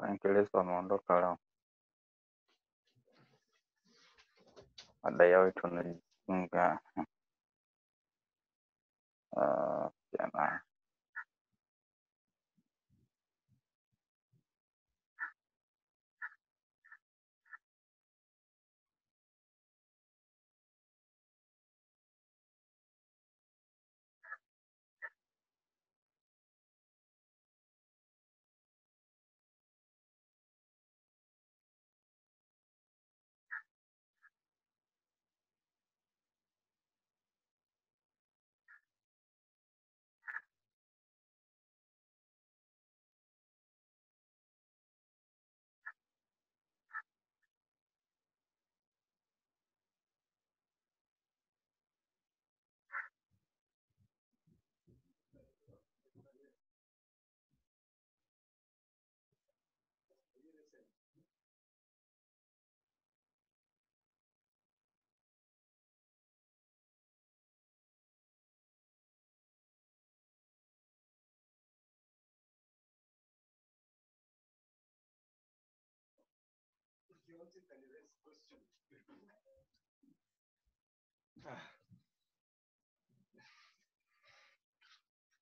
Ingereza wameondoka leo. Mada yao tunajifunga jana.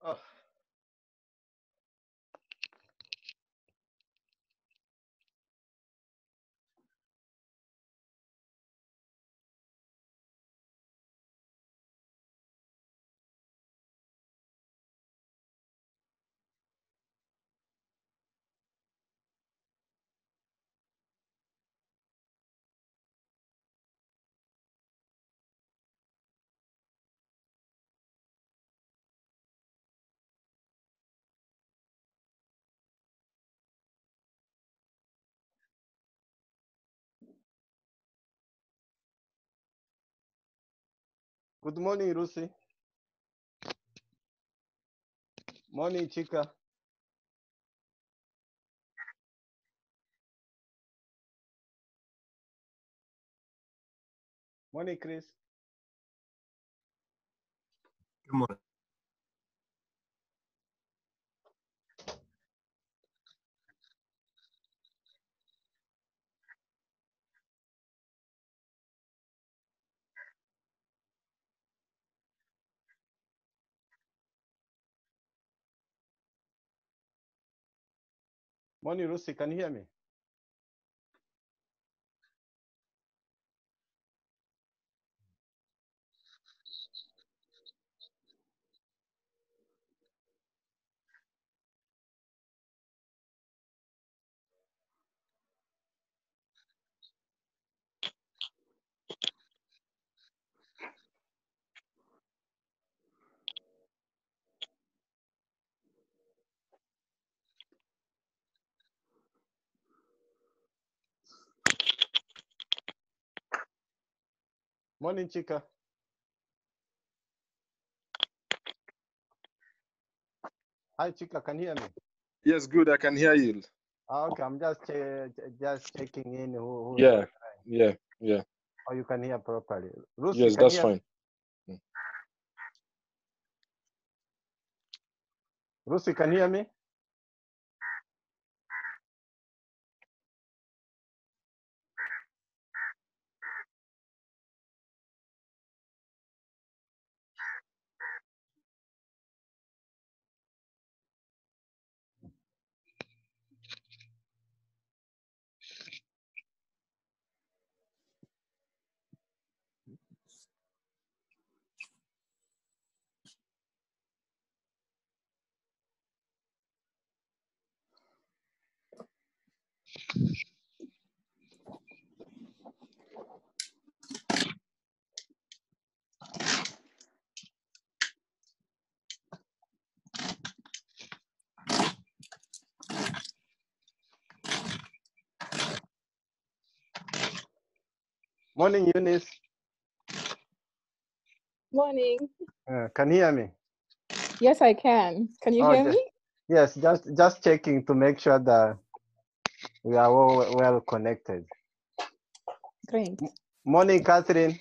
Oh. Good morning, Lucy. Morning, Chika. Morning, Chris. Good morning. Morning, Lucy. Can you hear me? Morning, Chika. Hi, Chika. Can you hear me? Yes, good. I can hear you. Okay, I'm just checking in. Who Yeah, yeah. Oh, you can hear properly. Lucy, Yes, can that's you hear fine. me? Lucy, can you hear me? Morning, Eunice. Morning. Can you hear me? Yes, I can. Can you hear me? Yes, just checking to make sure that we are all well connected. Great. Morning, Catherine.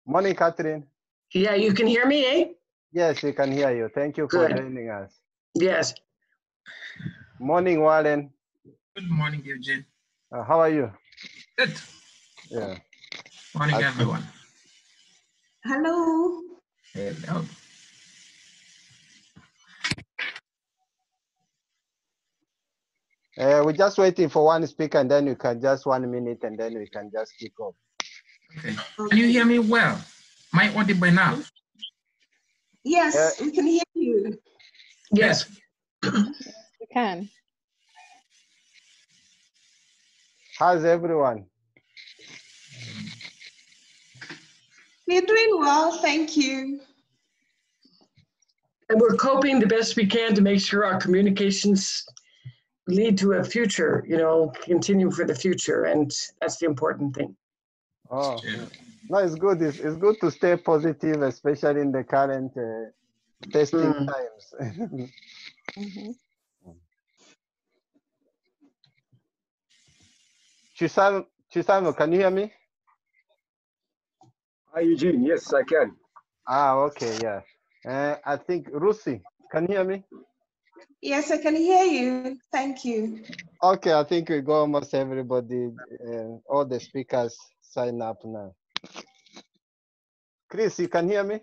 Morning, Catherine. Yeah, you can hear me, eh? Yes, we can hear you. Thank you for Good. joining us. Yes. Morning, Warren. Good morning, Eugene. How are you? Good. Yeah. Morning, everyone. Hello. Hello. We're just waiting for one speaker, and then you can just 1 minute, and then we can just kick off. Okay. Can you hear me well? Am I audible now? Yes, we can hear you. Yes. You can. How's everyone? We're doing well, thank you. And we're coping the best we can to make sure our communications lead to a future, continue for the future. And that's the important thing. Oh, no, it's good. It's good to stay positive, especially in the current testing times. Chisano, can you hear me? Hi, Eugene. Yes, I can. Okay, yeah. I think Rusi, can you hear me? Yes, I can hear you. Thank you. Okay, I think we got almost everybody, all the speakers sign up now. Chris, you can hear me?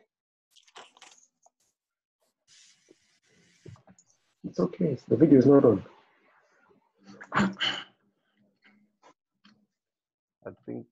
It's okay. The video is not on. I think.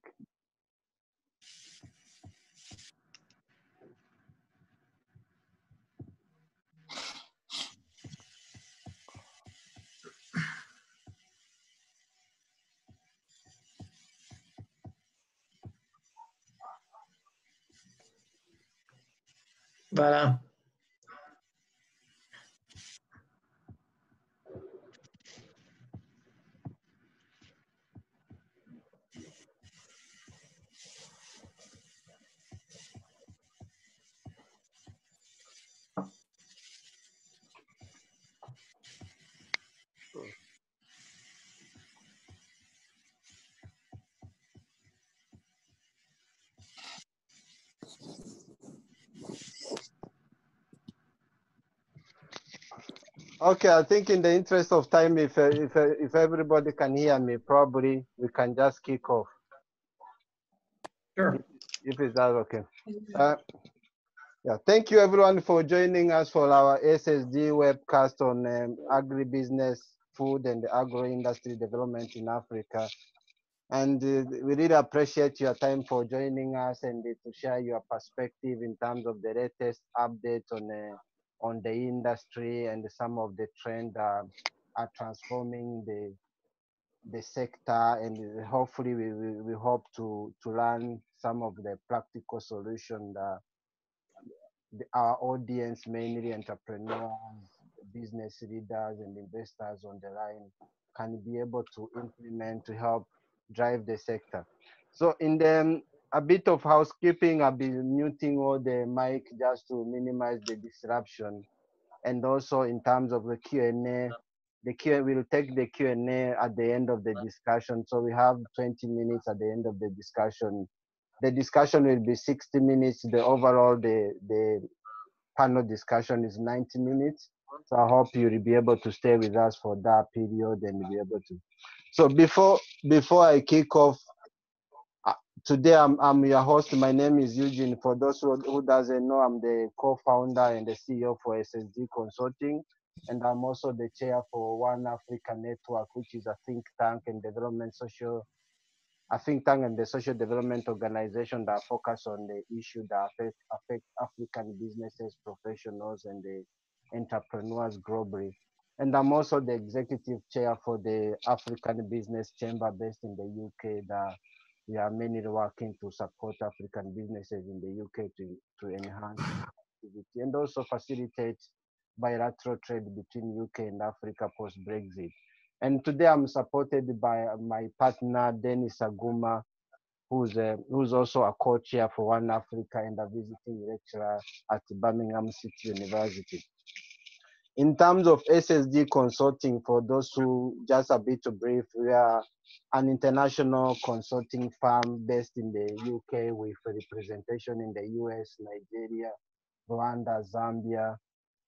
But Okay, I think in the interest of time, if everybody can hear me, probably we can just kick off. Sure. If it's that okay. Yeah, thank you everyone for joining us for our SSG webcast on agribusiness, food, and the agro industry development in Africa. And we really appreciate your time for joining us and to share your perspective in terms of the latest updates on the industry and some of the trends are transforming the sector. And hopefully we hope to learn some of the practical solutions that our audience, mainly entrepreneurs, business leaders, and investors on the line, can be able to implement to help drive the sector. So in a bit of housekeeping, I'll be muting all the mic just to minimize the disruption. And also in terms of the Q&A, we'll take the Q&A at the end of the discussion. So we have 20 minutes at the end of the discussion. The discussion will be 60 minutes. The overall, the panel discussion is 90 minutes. So I hope you'll be able to stay with us for that period and be able to. So before I kick off, today I'm your host. My name is Eugene. For those who doesn't know, I'm the co-founder and the CEO for SSG Consulting. And I'm also the chair for One Africa Network, which is a think tank and the social development organization that focus on the issue that affect African businesses, professionals, and the entrepreneurs globally. And I'm also the executive chair for the African Business Chamber based in the UK that we are mainly working to support African businesses in the UK to enhance activity and also facilitate bilateral trade between UK and Africa post-Brexit. And today I'm supported by my partner, Dennis Aguma, who's also a co-chair for One Africa and a visiting lecturer at Birmingham City University. In terms of SSG Consulting, for those who just a bit brief, we are an international consulting firm based in the UK with representation in the US, Nigeria, Rwanda, Zambia,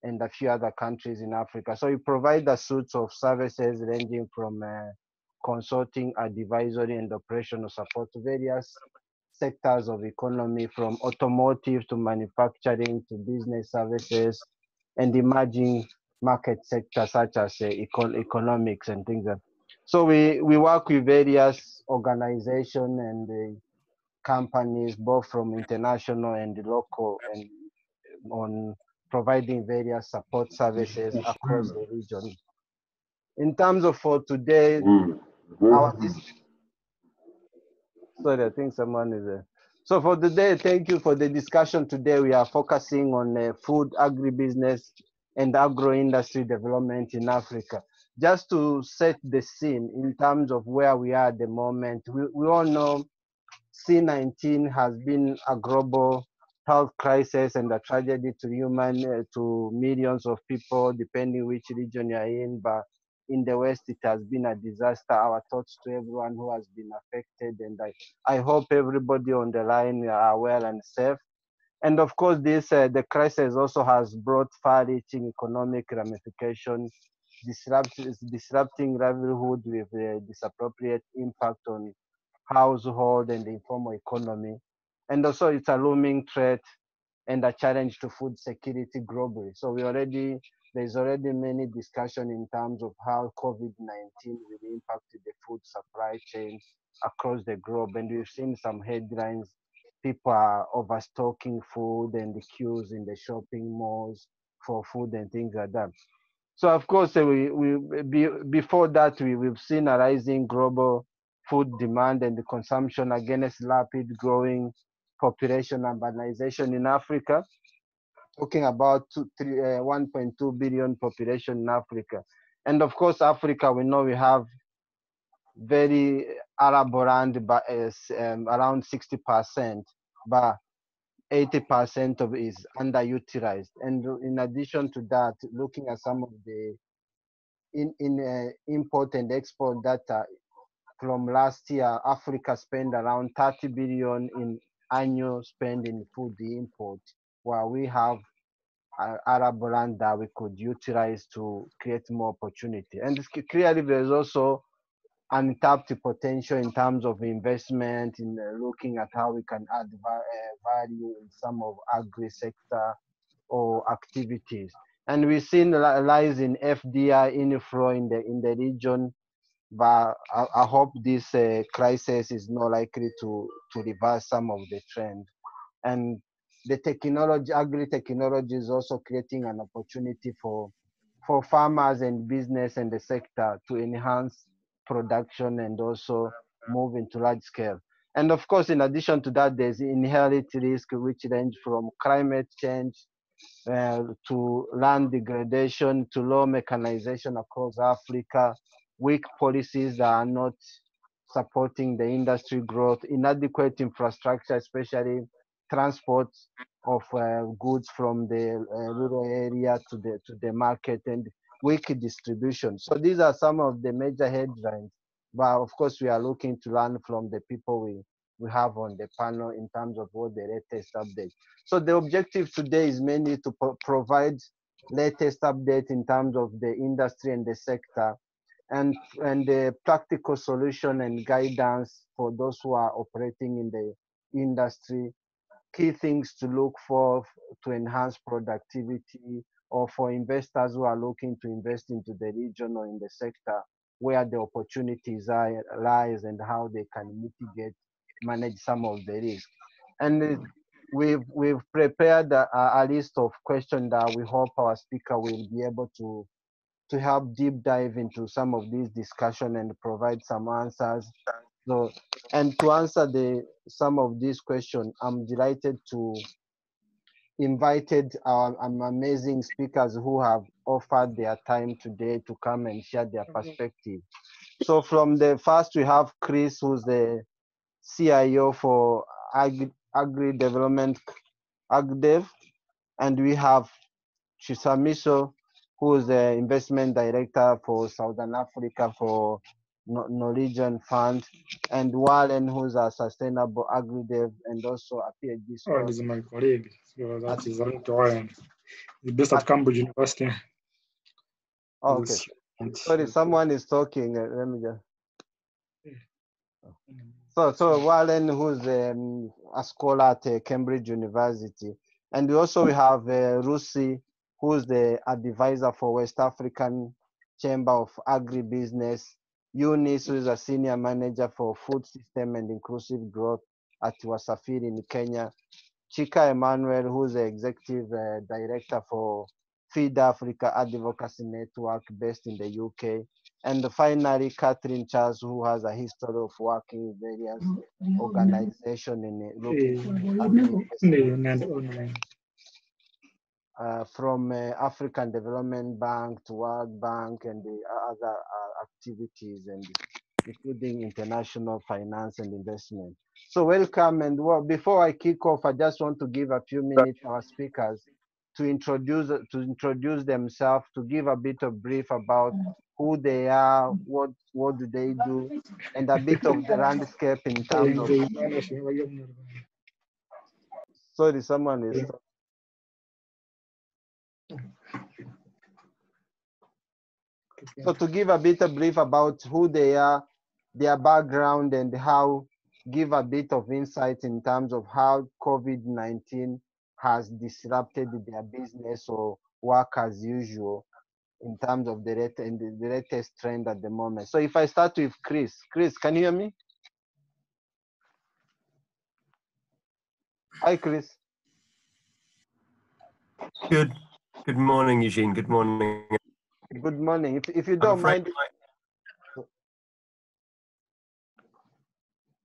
and a few other countries in Africa. So we provide a suite of services ranging from consulting, advisory, and operational support to various sectors of economy, from automotive to manufacturing to business services and emerging market sectors such as economics and things like that. So we work with various organizations and companies, both from international and local, and on providing various support services across the region. In terms of for today, our sorry, I think someone is there. So for today, thank you for the discussion today. We are focusing on food, agribusiness, and agro-industry development in Africa. Just to set the scene in terms of where we are at the moment, we all know C-19 has been a global health crisis and a tragedy to millions of people, depending which region you're in. But in the West, it has been a disaster. Our thoughts to everyone who has been affected, and I hope everybody on the line are well and safe. And of course, the crisis also has brought far-reaching economic ramifications, disrupting livelihood with disappropriate impact on household and the informal economy. And also it's a looming threat and a challenge to food security globally. So there's already many discussion in terms of how COVID-19 will impact the food supply chain across the globe. And we've seen some headlines. People are overstocking food and the queues in the shopping malls for food and things like that. So of course, before that, we've seen a rising global food demand and the consumption against rapid growing population urbanization in Africa, talking about 1.2 billion population in Africa. And of course, Africa, we know we have very arable land, but around 60%, but 80% of it is underutilized. And in addition to that, looking at some of the import and export data from last year, Africa spent around 30 billion in annual spend in food import, while we have arable land that we could utilize to create more opportunity. And clearly, there's also untapped potential in terms of investment in looking at how we can add value in some of agri sector or activities. And we've seen a rise in FDI inflow in the region, but I hope this crisis is not likely to reverse some of the trend. And the agri-technology is also creating an opportunity for farmers and business and the sector to enhance production and also move into large scale. And of course, in addition to that, there's inherent risk which range from climate change to land degradation to low mechanization across Africa, weak policies that are not supporting the industry growth, inadequate infrastructure, especially transport of goods from the rural area to the market, and weak distribution. So these are some of the major headlines. But of course, we are looking to learn from the people we have on the panel in terms of what the latest update. So the objective today is mainly to provide latest update in terms of the industry and the sector, and the practical solution and guidance for those who are operating in the industry, key things to look for to enhance productivity, or for investors who are looking to invest into the region or in the sector where the opportunities lies, and how they can manage some of the risk. And we've prepared a list of questions that we hope our speaker will be able to help deep dive into some of these discussion and provide some answers. So, and to answer some of these questions, I'm delighted to invited our amazing speakers who have offered their time today to come and share their perspective. So from the first, we have Chris, who's the CIO for Agri Development, AgDev, and we have Chisamiso, who is the investment director for Southern Africa for Norwegian Fund, and Warren, who's a sustainable agri-dev and also a PhD Oh, scholar. this is my colleague. So that is Warren. He's based at Cambridge University. Oh, okay. Sorry, someone is talking. Let me just. So Warren, who's a scholar at Cambridge University, and we have Rusi, who's the advisor for West African Chamber of Agribusiness. Eunice, who is a senior manager for food system and inclusive growth at Wasafiri in Kenya. Chika Emmanuel, who's the executive director for Feed Africa Advocacy Network based in the UK. And finally, Catherine Charles, who has a history of working with various organizations in looking from African Development Bank to World Bank and the other activities, and including international finance and investment. So welcome, and before I kick off, I just want to give a few minutes to our speakers to introduce themselves, to give a bit of brief about who they are, what do they do, and a bit of the landscape in terms of. Sorry, someone is. So to give a bit of brief about who they are, their background, and how give a bit of insight in terms of how COVID-19 has disrupted their business or work as usual in terms of the latest trend at the moment. So if I start with Chris. Chris, can you hear me? Hi, Chris. Good morning, Eugene. Good morning. Good morning. If you don't mind.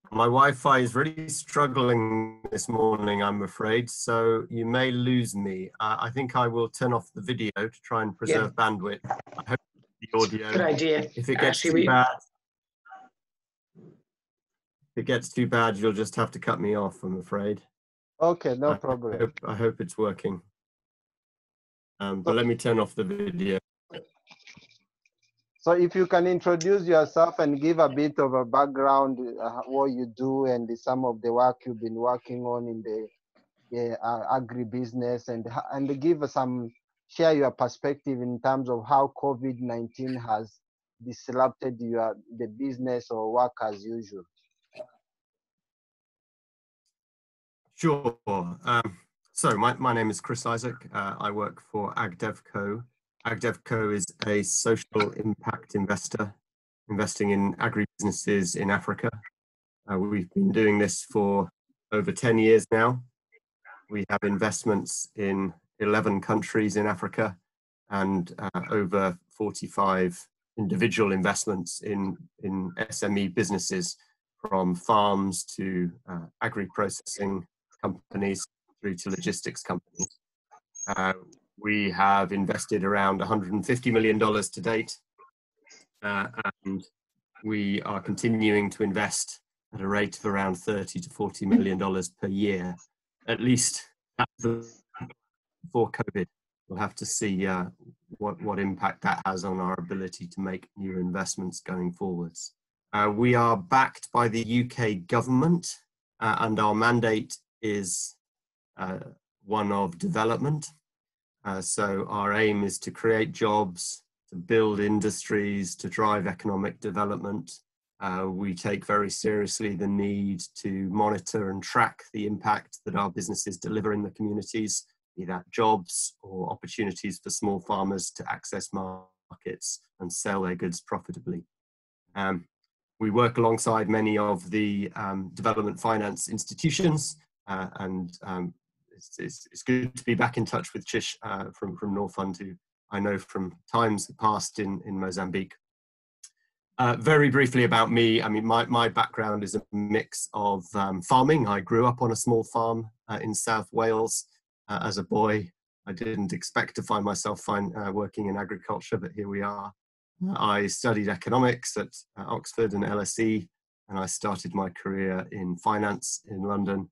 My Wi-Fi is really struggling this morning, I'm afraid, so you may lose me. I think I will turn off the video to try and preserve bandwidth. I hope the audio. Good idea. If it gets too bad, you'll just have to cut me off, I'm afraid. Okay, no problem. I hope it's working. But let me turn off the video. So if you can introduce yourself and give a bit of a background, what you do and some of the work you've been working on in the agribusiness, and give share your perspective in terms of how COVID-19 has disrupted the business or work as usual. Sure. So my name is Chris Isaac. I work for AgDevCo. AgDevCo is a social impact investor investing in agribusinesses in Africa. We've been doing this for over 10 years now. We have investments in 11 countries in Africa and over 45 individual investments in SME businesses, from farms to agri-processing companies through to logistics companies. We have invested around $150 million to date, and we are continuing to invest at a rate of around $30 to $40 million per year, at least before COVID. We'll have to see what impact that has on our ability to make new investments going forwards. We are backed by the UK government, and our mandate is one of development. So our aim is to create jobs, to build industries, to drive economic development. We take very seriously the need to monitor and track the impact that our businesses deliver in the communities, be that jobs or opportunities for small farmers to access markets and sell their goods profitably. We work alongside many of the development finance institutions, and it's good to be back in touch with Chish from Norfund, who I know from times past in Mozambique. Very briefly about me, I mean, my background is a mix of farming. I grew up on a small farm in South Wales as a boy. I didn't expect to find myself working in agriculture, but here we are. I studied economics at Oxford and LSE, and I started my career in finance in London.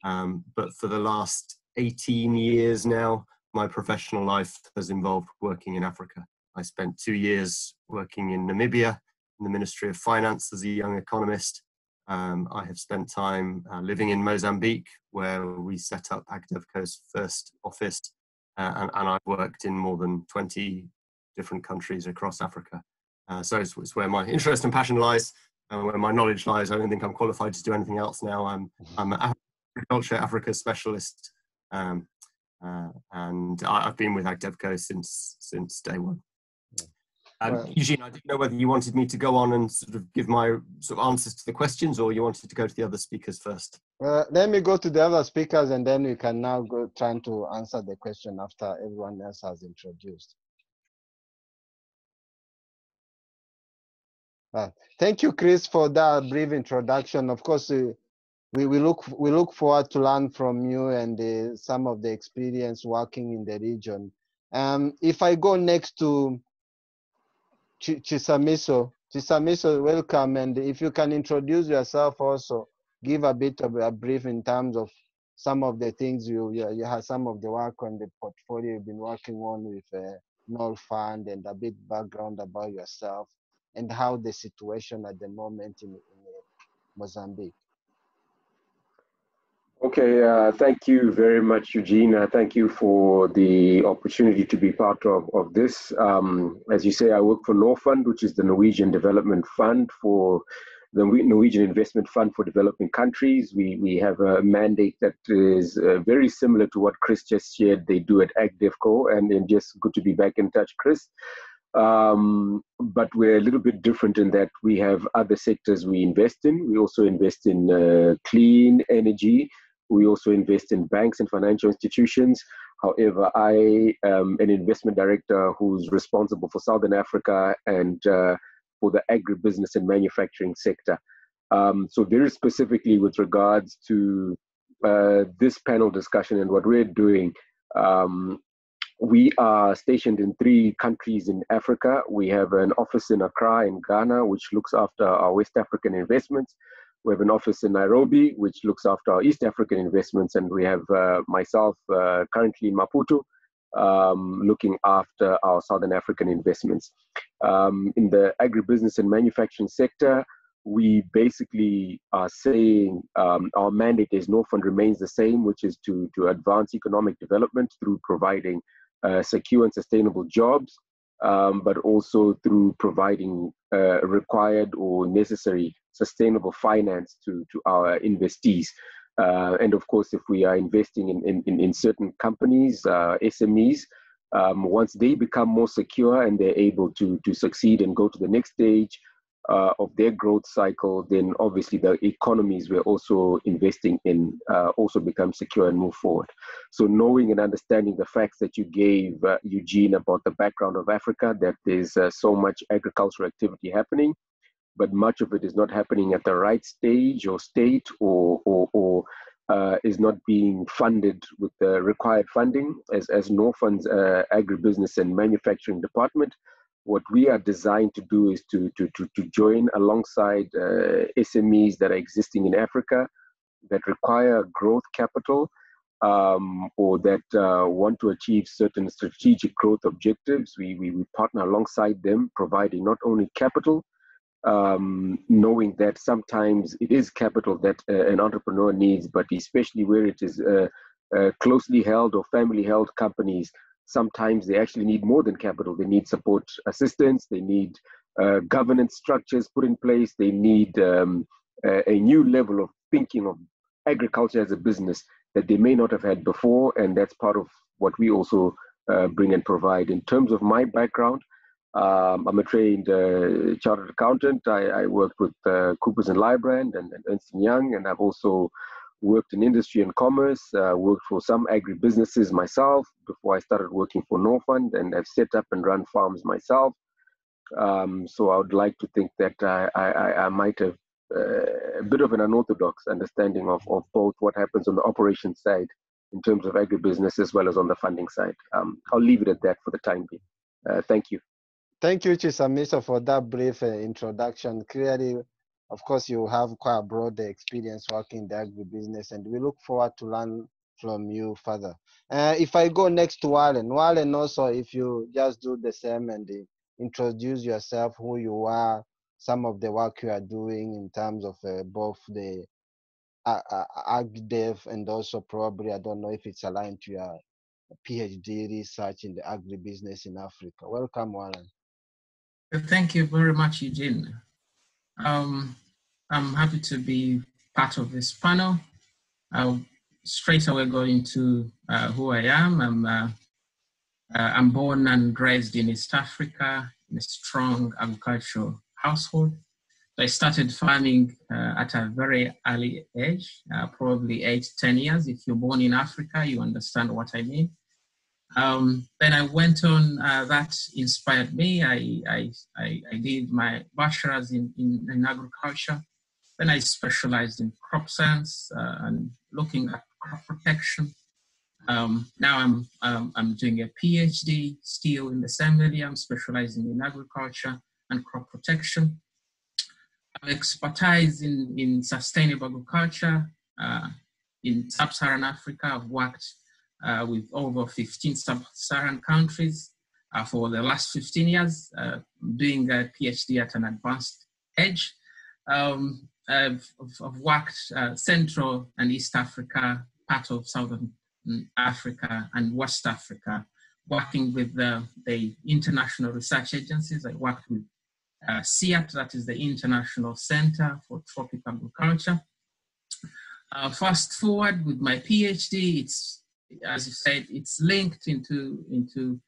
But for the last 18 years now, my professional life has involved working in Africa. I spent 2 years working in Namibia, in the Ministry of Finance as a young economist. I have spent time living in Mozambique, where we set up Agdevco's first office, and I've worked in more than 20 different countries across Africa. So it's where my interest and passion lies, and where my knowledge lies. I don't think I'm qualified to do anything else now. I'm an agriculture Africa specialist, and I've been with Agdevco since day one. Eugene, I didn't know whether you wanted me to go on and sort of give my sort of answers to the questions, or you wanted to go to the other speakers first. Let me go to the other speakers, and then we can now go trying to answer the question after everyone else has introduced. Thank you, Chris, for that brief introduction. Of course, we look forward to learn from you and some of the experience working in the region. If I go next to Chisamiso, welcome, and if you can introduce yourself also, give a bit of a brief in terms of some of the things you have, some of the work on the portfolio you've been working on with Null Fund, and a bit background about yourself and how the situation at the moment in Mozambique. Okay, thank you very much, Eugene. Thank you for the opportunity to be part of this. As you say, I work for Null Fund, which is the Norwegian Development Fund for the Norwegian Investment Fund for Developing Countries. We have a mandate that is very similar to what Chris just shared. They do at Agdevco, and just good to be back in touch, Chris. But we're a little bit different in that we have other sectors we invest in. We also invest in clean energy. We also invest in banks and financial institutions. However, I am an investment director who's responsible for Southern Africa and for the agribusiness and manufacturing sector. So very specifically with regards to this panel discussion and what we're doing, we are stationed in 3 countries in Africa. We have an office in Accra in Ghana, which looks after our West African investments. We have an office in Nairobi, which looks after our East African investments. And we have myself currently in Maputo, looking after our Southern African investments. In the agribusiness and manufacturing sector, we basically are saying our mandate as Null Fund remains the same, which is to advance economic development through providing secure and sustainable jobs, but also through providing required or necessary sustainable finance to our investees. And of course, if we are investing in certain companies, SMEs, once they become more secure and they're able to succeed and go to the next stage of their growth cycle, then obviously the economies we're also investing in also become secure and move forward. So knowing and understanding the facts that you gave, Eugene, about the background of Africa, that there's so much agricultural activity happening, but much of it is not happening at the right stage or state, or is not being funded with the required funding. As Null Fund's agribusiness and manufacturing department, what we are designed to do is to join alongside SMEs that are existing in Africa that require growth capital, or that want to achieve certain strategic growth objectives. We partner alongside them, providing not only capital, knowing that sometimes it is capital that an entrepreneur needs, but especially where it is closely held or family held companies, sometimes they actually need more than capital. They need support assistance, they need governance structures put in place, they need a new level of thinking of agriculture as a business that they may not have had before, and that's part of what we also bring and provide. In terms of my background, I'm a trained chartered accountant. I worked with Coopers & Lybrand and Ernst & Young, and I've also worked in industry and commerce, worked for some agribusinesses myself before I started working for Null Fund, and I've set up and run farms myself. So I would like to think that I might have a bit of an unorthodox understanding of both what happens on the operations side in terms of agribusiness as well as on the funding side. I'll leave it at that for the time being. Thank you. Thank you, Chisamiso, for that brief introduction. Clearly, of course, you have quite a broad experience working in the agribusiness, and we look forward to learn from you further. If I go next to Wallen also, if you just do the same and introduce yourself, who you are, some of the work you are doing in terms of both the AgDev and also probably, I don't know if it's aligned to your PhD research in the agribusiness in Africa. Welcome, Warren. Thank you very much, Eugene. I'm happy to be part of this panel. I'll straight away go into who I am. I'm born and raised in East Africa in a strong agricultural household. So I started farming at a very early age, probably 8 to 10 years. If you're born in Africa, you understand what I mean. Then I went on, that inspired me. I did my bachelor's in agriculture. Then I specialized in crop science and looking at crop protection. Now I'm doing a PhD still in the same area. I'm specializing in agriculture and crop protection. I'm expertise in sustainable agriculture in sub-Saharan Africa. I've worked with over 15 sub-Saharan countries for the last 15 years, doing a PhD at an advanced age. I've worked Central and East Africa, part of Southern Africa and West Africa, working with the international research agencies. I worked with CIAT, that is the International Center for Tropical Agriculture. Fast forward with my PhD, it's, as you said, it's linked into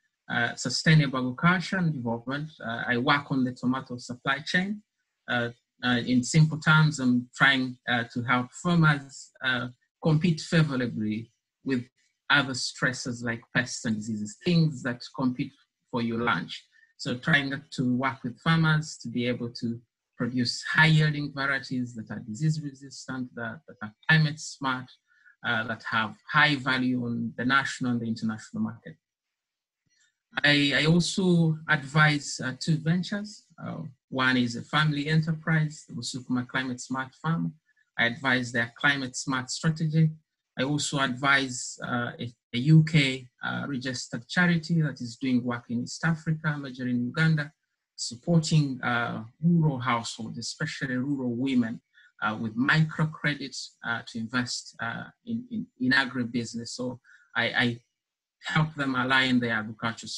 sustainable agriculture and development. I work on the tomato supply chain. In simple terms, I'm trying to help farmers compete favorably with other stresses like pests and diseases, things that compete for your lunch. So trying to work with farmers to be able to produce high yielding varieties that are disease resistant, that are climate smart, that have high value on the national and the international market. I also advise 2 ventures. One is a family enterprise, the Busukuma Climate Smart Farm. I advise their climate smart strategy. I also advise a UK registered charity that is doing work in East Africa, major in Uganda, supporting rural households, especially rural women, with microcredits to invest in agribusiness. So I help them align their agriculture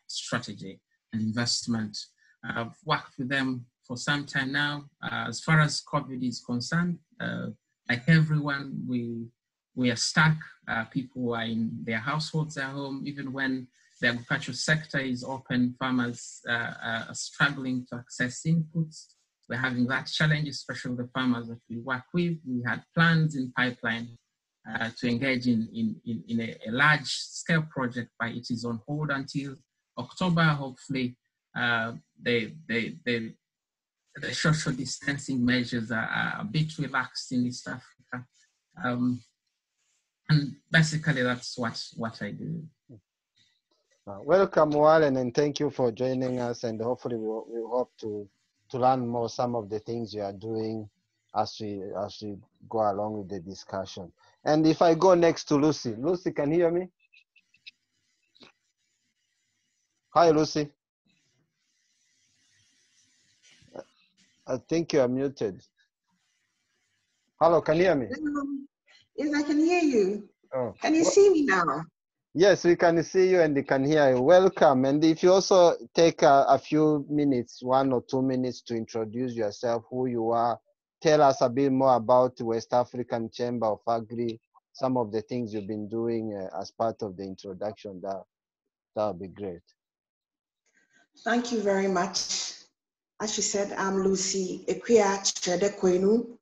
strategy and investment. I've worked with them for some time now. As far as COVID is concerned, like everyone, we are stuck. People are in their households at home. Even when the agricultural sector is open, farmers are struggling to access inputs. We're having that challenge, especially the farmers that we work with. We had plans in pipeline to engage in a large scale project, but it is on hold until October. Hopefully, the social distancing measures are a bit relaxed in East Africa. And basically, that's what I do. Welcome, Warren, and thank you for joining us. And hopefully, we hope to learn more some of the things you are doing as we go along with the discussion. And if I go next to Lucy, Lucy, can you hear me? Hi, Lucy. I think you are muted. Hello, can you hear me? Yes, I can hear you. Oh. Can you see me now? Yes, we can see you and we can hear you. Welcome. And if you also take a few minutes, 1 or 2 minutes to introduce yourself, who you are, tell us a bit more about West African Chamber of Agri, some of the things you've been doing as part of the introduction, that would be great. Thank you very much. As she said, I'm Lucy Ekwia Chedekwenu.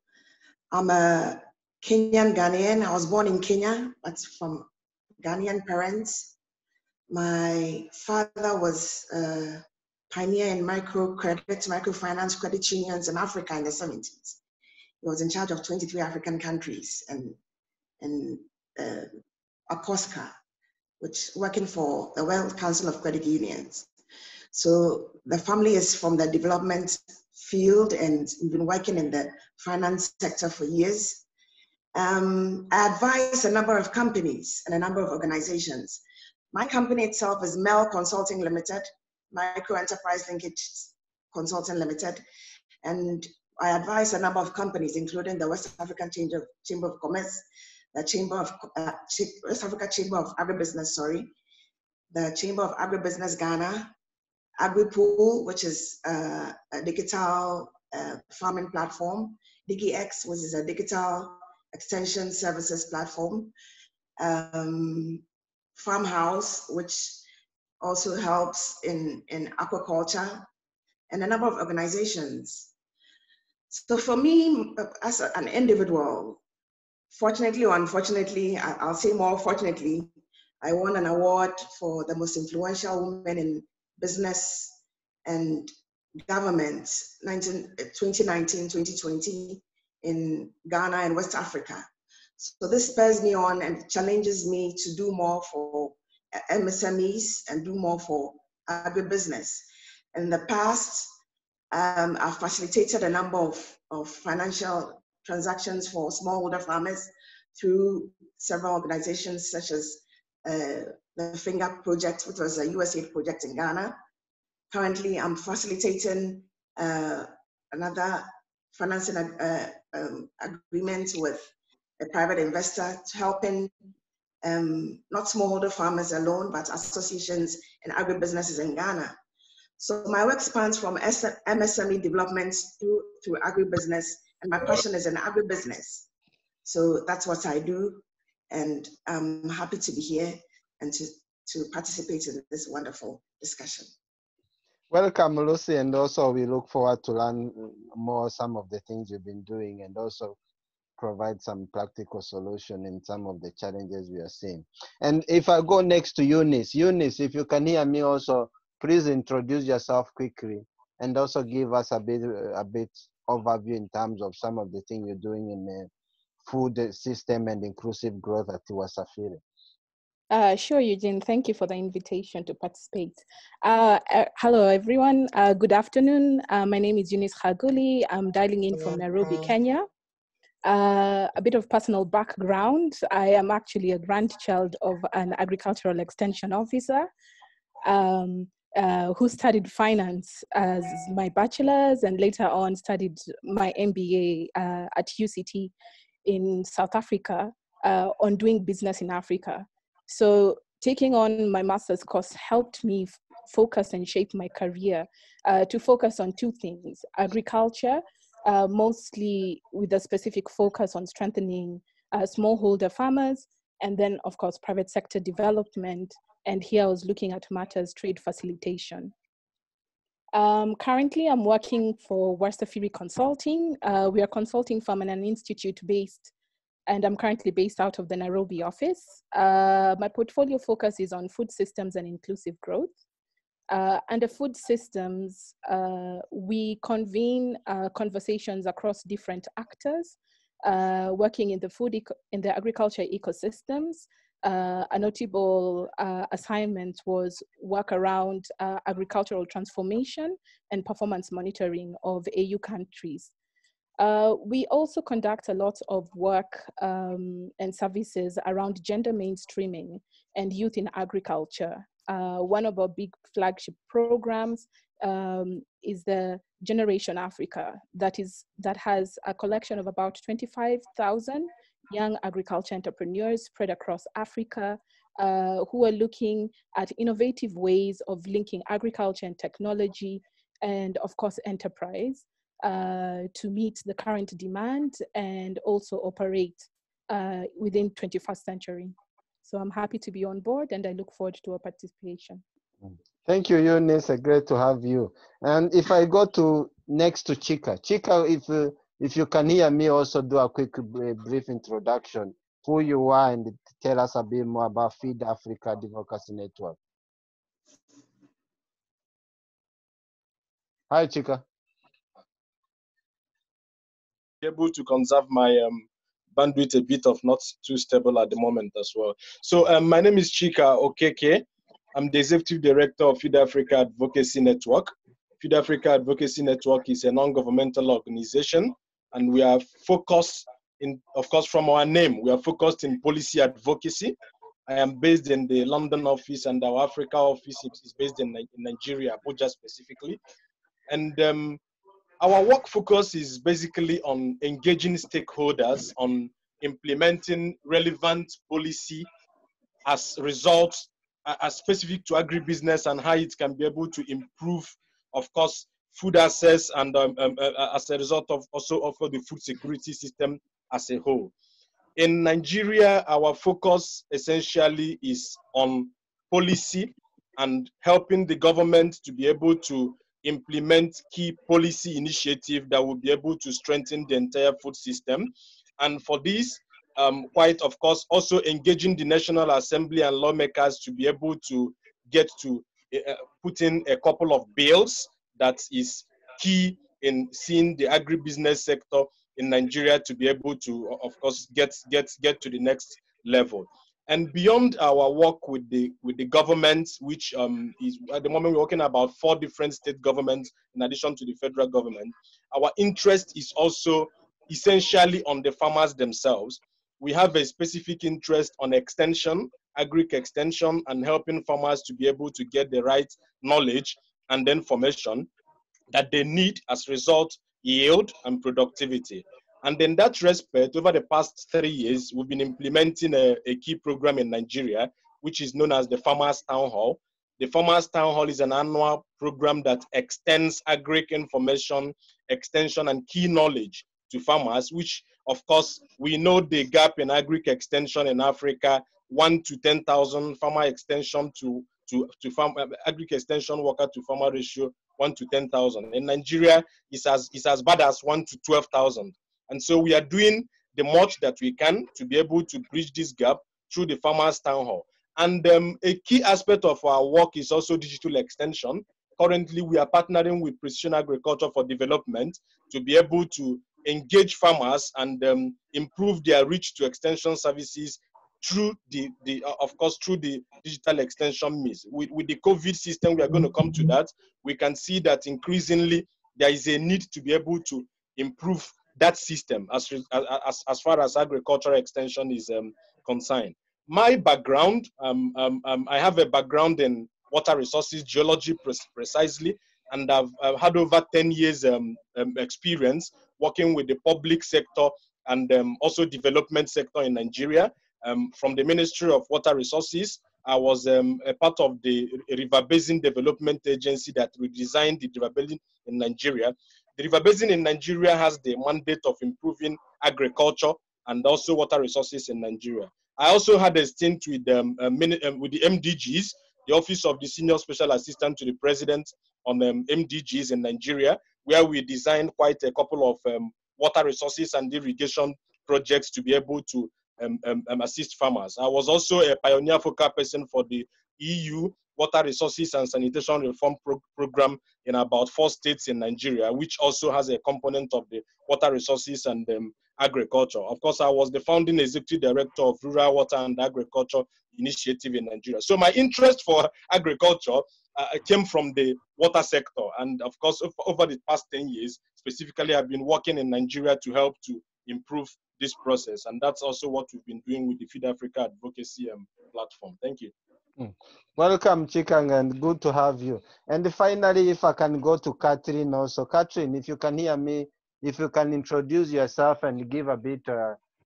I'm a Kenyan Ghanaian. I was born in Kenya, but from Ghanaian parents. My father was a pioneer in microfinance credit unions in Africa in the 70s. He was in charge of 23 African countries and ACOSCA, which working for the World Council of Credit Unions. So the family is from the development field and we've been working in the finance sector for years. I advise a number of companies and a number of organizations. My company itself is Mel Consulting Limited, Micro Enterprise Linkage Consulting Limited. And I advise a number of companies, including the West African Chamber of Commerce, the West Africa Chamber of Agribusiness, sorry, the Chamber of Agribusiness Ghana, Agripool, which is a digital farming platform, DigiX, which is a digital extension services platform, Farmhouse, which also helps in aquaculture, and a number of organizations. So for me, as an individual, fortunately or unfortunately, I'll say more fortunately, I won an award for the most influential woman in business and government 2019-2020 in Ghana and West Africa. So this spurs me on and challenges me to do more for MSMEs and do more for agribusiness. In the past, I've facilitated a number of financial transactions for smallholder farmers through several organizations such as the Finger Project, which was a USAID project in Ghana. Currently, I'm facilitating another financing agreement with a private investor to helping not smallholder farmers alone, but associations and agribusinesses in Ghana. So my work spans from MSME development through agribusiness, and my passion is in agribusiness. So that's what I do, and I'm happy to be here and to participate in this wonderful discussion. Welcome, Lucy, and also we look forward to learn more some of the things you've been doing and also provide some practical solution in some of the challenges we are seeing. And if I go next to Eunice, if you can hear me also, please introduce yourself quickly and also give us a bit overview in terms of some of the things you're doing in the food system and inclusive growth at Tiwasafiri. Sure, Eugene. Thank you for the invitation to participate. Hello, everyone. Good afternoon. My name is Eunice Khaguli. I'm dialing in from Nairobi, Kenya. A bit of personal background. I am actually a grandchild of an agricultural extension officer who studied finance as my bachelor's and later on studied my MBA at UCT in South Africa on doing business in Africa. So taking on my master's course helped me focus and shape my career to focus on two things: agriculture, mostly with a specific focus on strengthening smallholder farmers, and then of course private sector development. And here I was looking at matters trade facilitation. Currently I'm working for Westafiri Consulting. We are a consulting firm and an institute based, and I'm currently based out of the Nairobi office. My portfolio focus is on food systems and inclusive growth. Under food systems, we convene conversations across different actors working in the agriculture ecosystems. A notable assignment was work around agricultural transformation and performance monitoring of AU countries. We also conduct a lot of work and services around gender mainstreaming and youth in agriculture. One of our big flagship programs is the Generation Africa, that has a collection of about 25,000 young agriculture entrepreneurs spread across Africa who are looking at innovative ways of linking agriculture and technology and of course enterprise to meet the current demand and also operate within 21st century. So I'm happy to be on board and I look forward to our participation. Thank you, Eunice. Great to have you. And if I go to next to Chika. Chika, if you can hear me, also do a quick brief introduction, who you are, and tell us a bit more about Feed Africa Advocacy Network. Hi, Chika. Able to conserve my bandwidth a bit of not too stable at the moment as well. So my name is Chika Okeke. I'm the Executive Director of Feed Africa Advocacy Network. Feed Africa Advocacy Network is a non-governmental organization, and we are focused of course, from our name, we are focused in policy advocacy. I am based in the London office, and our Africa office is based in Nigeria, Abuja specifically. And Our work focus is basically on engaging stakeholders on implementing relevant policy as results, as specific to agribusiness and how it can be able to improve, of course, food access and as a result of also offer the food security system as a whole. In Nigeria, our focus essentially is on policy and helping the government to be able to implement key policy initiatives that will be able to strengthen the entire food system. And for this, quite of course, also engaging the National Assembly and lawmakers to be able to get to put in a couple of bills that is key in seeing the agribusiness sector in Nigeria to be able to, of course, get to the next level. And beyond our work with the government, which is at the moment we're working about 4 different state governments in addition to the federal government, our interest is also essentially on the farmers themselves. We have a specific interest on extension, agric extension, and helping farmers to be able to get the right knowledge and information that they need as a result, yield and productivity. And in that respect, over the past 3 years, we've been implementing a key program in Nigeria, which is known as the Farmers Town Hall. The Farmers Town Hall is an annual program that extends agric information, extension, and key knowledge to farmers, which, of course, we know the gap in agric extension in Africa, 1 to 10,000 farmer extension to farm, agric extension worker to farmer ratio, 1 to 10,000. In Nigeria, it's as bad as 1 to 12,000. And so we are doing the much that we can to be able to bridge this gap through the Farmers Town Hall. And a key aspect of our work is also digital extension. Currently, we are partnering with Precision Agriculture for Development to be able to engage farmers and improve their reach to extension services through of course, through the digital extension means. With the COVID system, we are going to come to that. We can see that increasingly there is a need to be able to improve that system as far as agricultural extension is concerned. My background, I have a background in water resources geology precisely, and I've had over 10 years experience working with the public sector and also development sector in Nigeria. From the Ministry of Water Resources, I was a part of the River Basin Development Agency that redesigned the River Basin in Nigeria. The River Basin in Nigeria has the mandate of improving agriculture and also water resources in Nigeria. I also had a stint with the MDGs, the Office of the Senior Special Assistant to the President on MDGs in Nigeria, where we designed quite a couple of water resources and irrigation projects to be able to assist farmers. I was also a pioneer focal person for the EU Water Resources and Sanitation Reform Program in about 4 states in Nigeria, which also has a component of the water resources and agriculture. Of course, I was the founding executive director of Rural Water and Agriculture Initiative in Nigeria. So my interest for agriculture came from the water sector. And of course, over the past 10 years, specifically, I've been working in Nigeria to help to improve this process. And that's also what we've been doing with the Feed Africa Advocacy platform. Thank you. Welcome, Chikang, and good to have you. And finally, if I can go to Catherine also. Catherine, if you can hear me, if you can introduce yourself and give a bit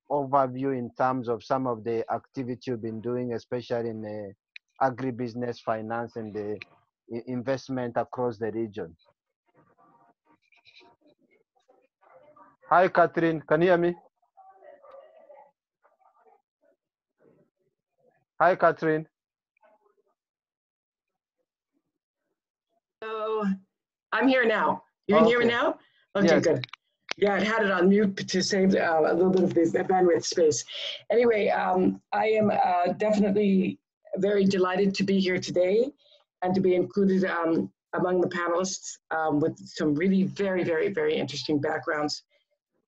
overview in terms of some of the activity you've been doing, especially in the agribusiness, finance, and the investment across the region. Hi, Catherine, can you hear me? Hi, Catherine. So I'm here now. You can hear me now? Okay, yes. Good. Yeah, I had it on mute to save a little bit of the bandwidth space. Anyway, I am definitely very delighted to be here today and to be included among the panelists with some really very, very, very interesting backgrounds.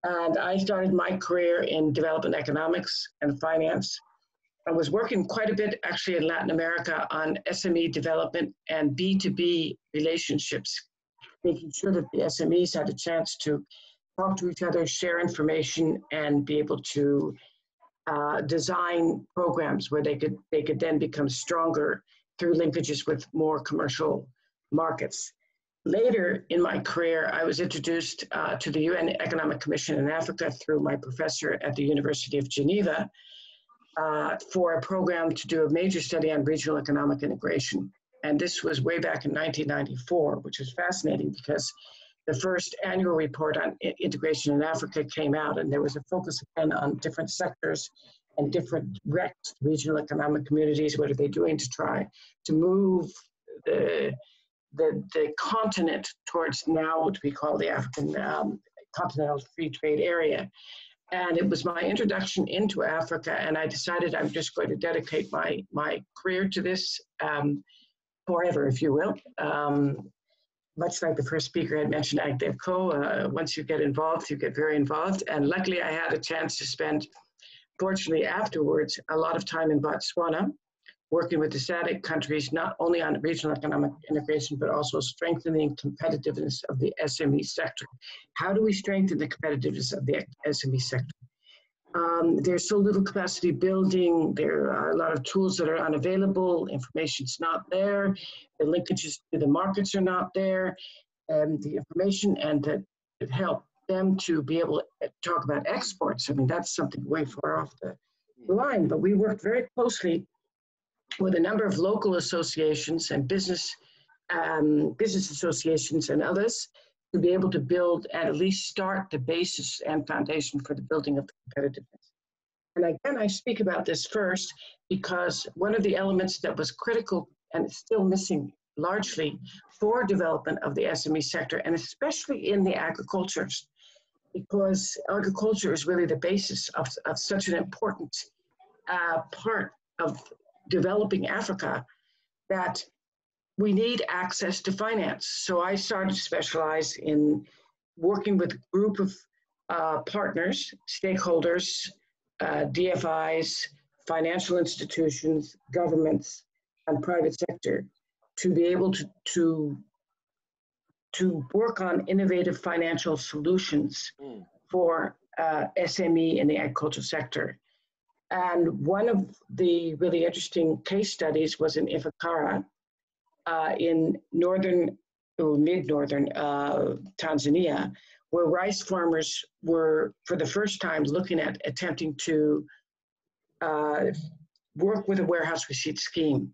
And I started my career in development economics and finance. I was working quite a bit actually in Latin America on SME development and B2B relationships, making sure that the SMEs had a chance to talk to each other, share information, and be able to design programs where they could then become stronger through linkages with more commercial markets. Later in my career, I was introduced to the UN Economic Commission in Africa through my professor at the University of Geneva for a program to do a major study on regional economic integration. And this was way back in 1994, which was fascinating because the first annual report on integration in Africa came out, and there was a focus again on different sectors and different RECs, regional economic communities. What are they doing to try to move the continent towards now what we call the African Continental Free Trade Area? And it was my introduction into Africa, and I decided I'm just going to dedicate my career to this forever, if you will. Much like the first speaker had mentioned, Agro, once you get involved, you get very involved. And luckily, I had a chance to spend, fortunately afterwards, a lot of time in Botswana, working with the SADC countries, not only on regional economic integration, but also strengthening competitiveness of the SME sector. How do we strengthen the competitiveness of the SME sector? There's so little capacity building. There are a lot of tools that are unavailable. Information's not there. The linkages to the markets are not there. And the information and that help them to be able to talk about exports. I mean, that's something way far off the line. But we worked very closely with a number of local associations and business associations and others to be able to build and at least start the basis and foundation for the building of the competitiveness. And again, I speak about this first because one of the elements that was critical and still missing largely for development of the SME sector, and especially in the agricultures, because agriculture is really the basis of such an important part of developing Africa, that we need access to finance. So I started to specialize in working with a group of partners, stakeholders, DFIs, financial institutions, governments, and private sector to be able to work on innovative financial solutions for SME in the agricultural sector. And one of the really interesting case studies was in Ifakara in northern or mid-northern Tanzania, where rice farmers were, for the first time, looking at attempting to work with a warehouse receipt scheme.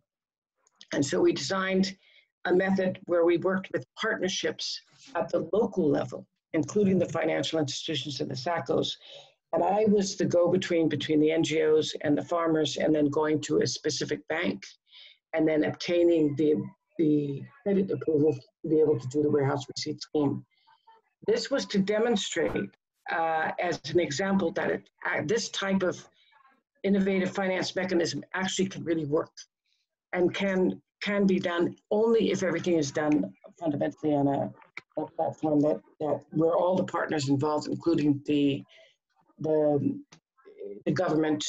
And so we designed a method where we worked with partnerships at the local level, including the financial institutions and the SACCOs. And I was the go-between between the NGOs and the farmers, and then going to a specific bank and then obtaining the credit approval to be able to do the warehouse receipt scheme. This was to demonstrate as an example that this type of innovative finance mechanism actually can really work and can be done only if everything is done fundamentally on a platform that where all the partners involved, including the government,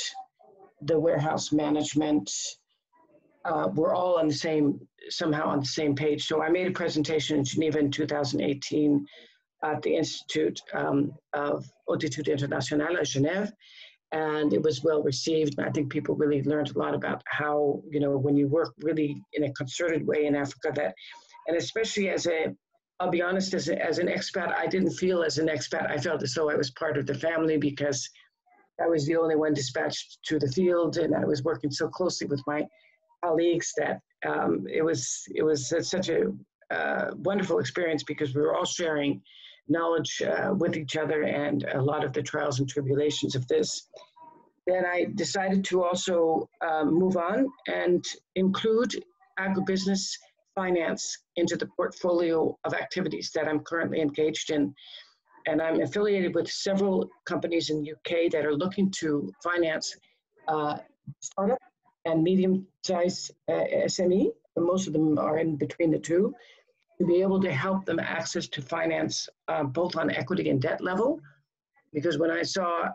the warehouse management, we're all on the same, somehow on the same page. So I made a presentation in Geneva in 2018 at the Institute of Haute Études Internationales at Genève, and it was well received. And I think people really learned a lot about how, you know, when you work really in a concerted way in Africa, that, and especially as a, I'll be honest, as an expat, I didn't feel as an expat. I felt as though I was part of the family because I was the only one dispatched to the field, and I was working so closely with my colleagues that it was such a wonderful experience because we were all sharing knowledge with each other and a lot of the trials and tribulations of this. Then I decided to also move on and include agribusiness finance into the portfolio of activities that I'm currently engaged in. And I'm affiliated with several companies in the UK that are looking to finance startup and medium-sized SME. Most of them are in between the two, to be able to help them access to finance both on equity and debt level. Because when I saw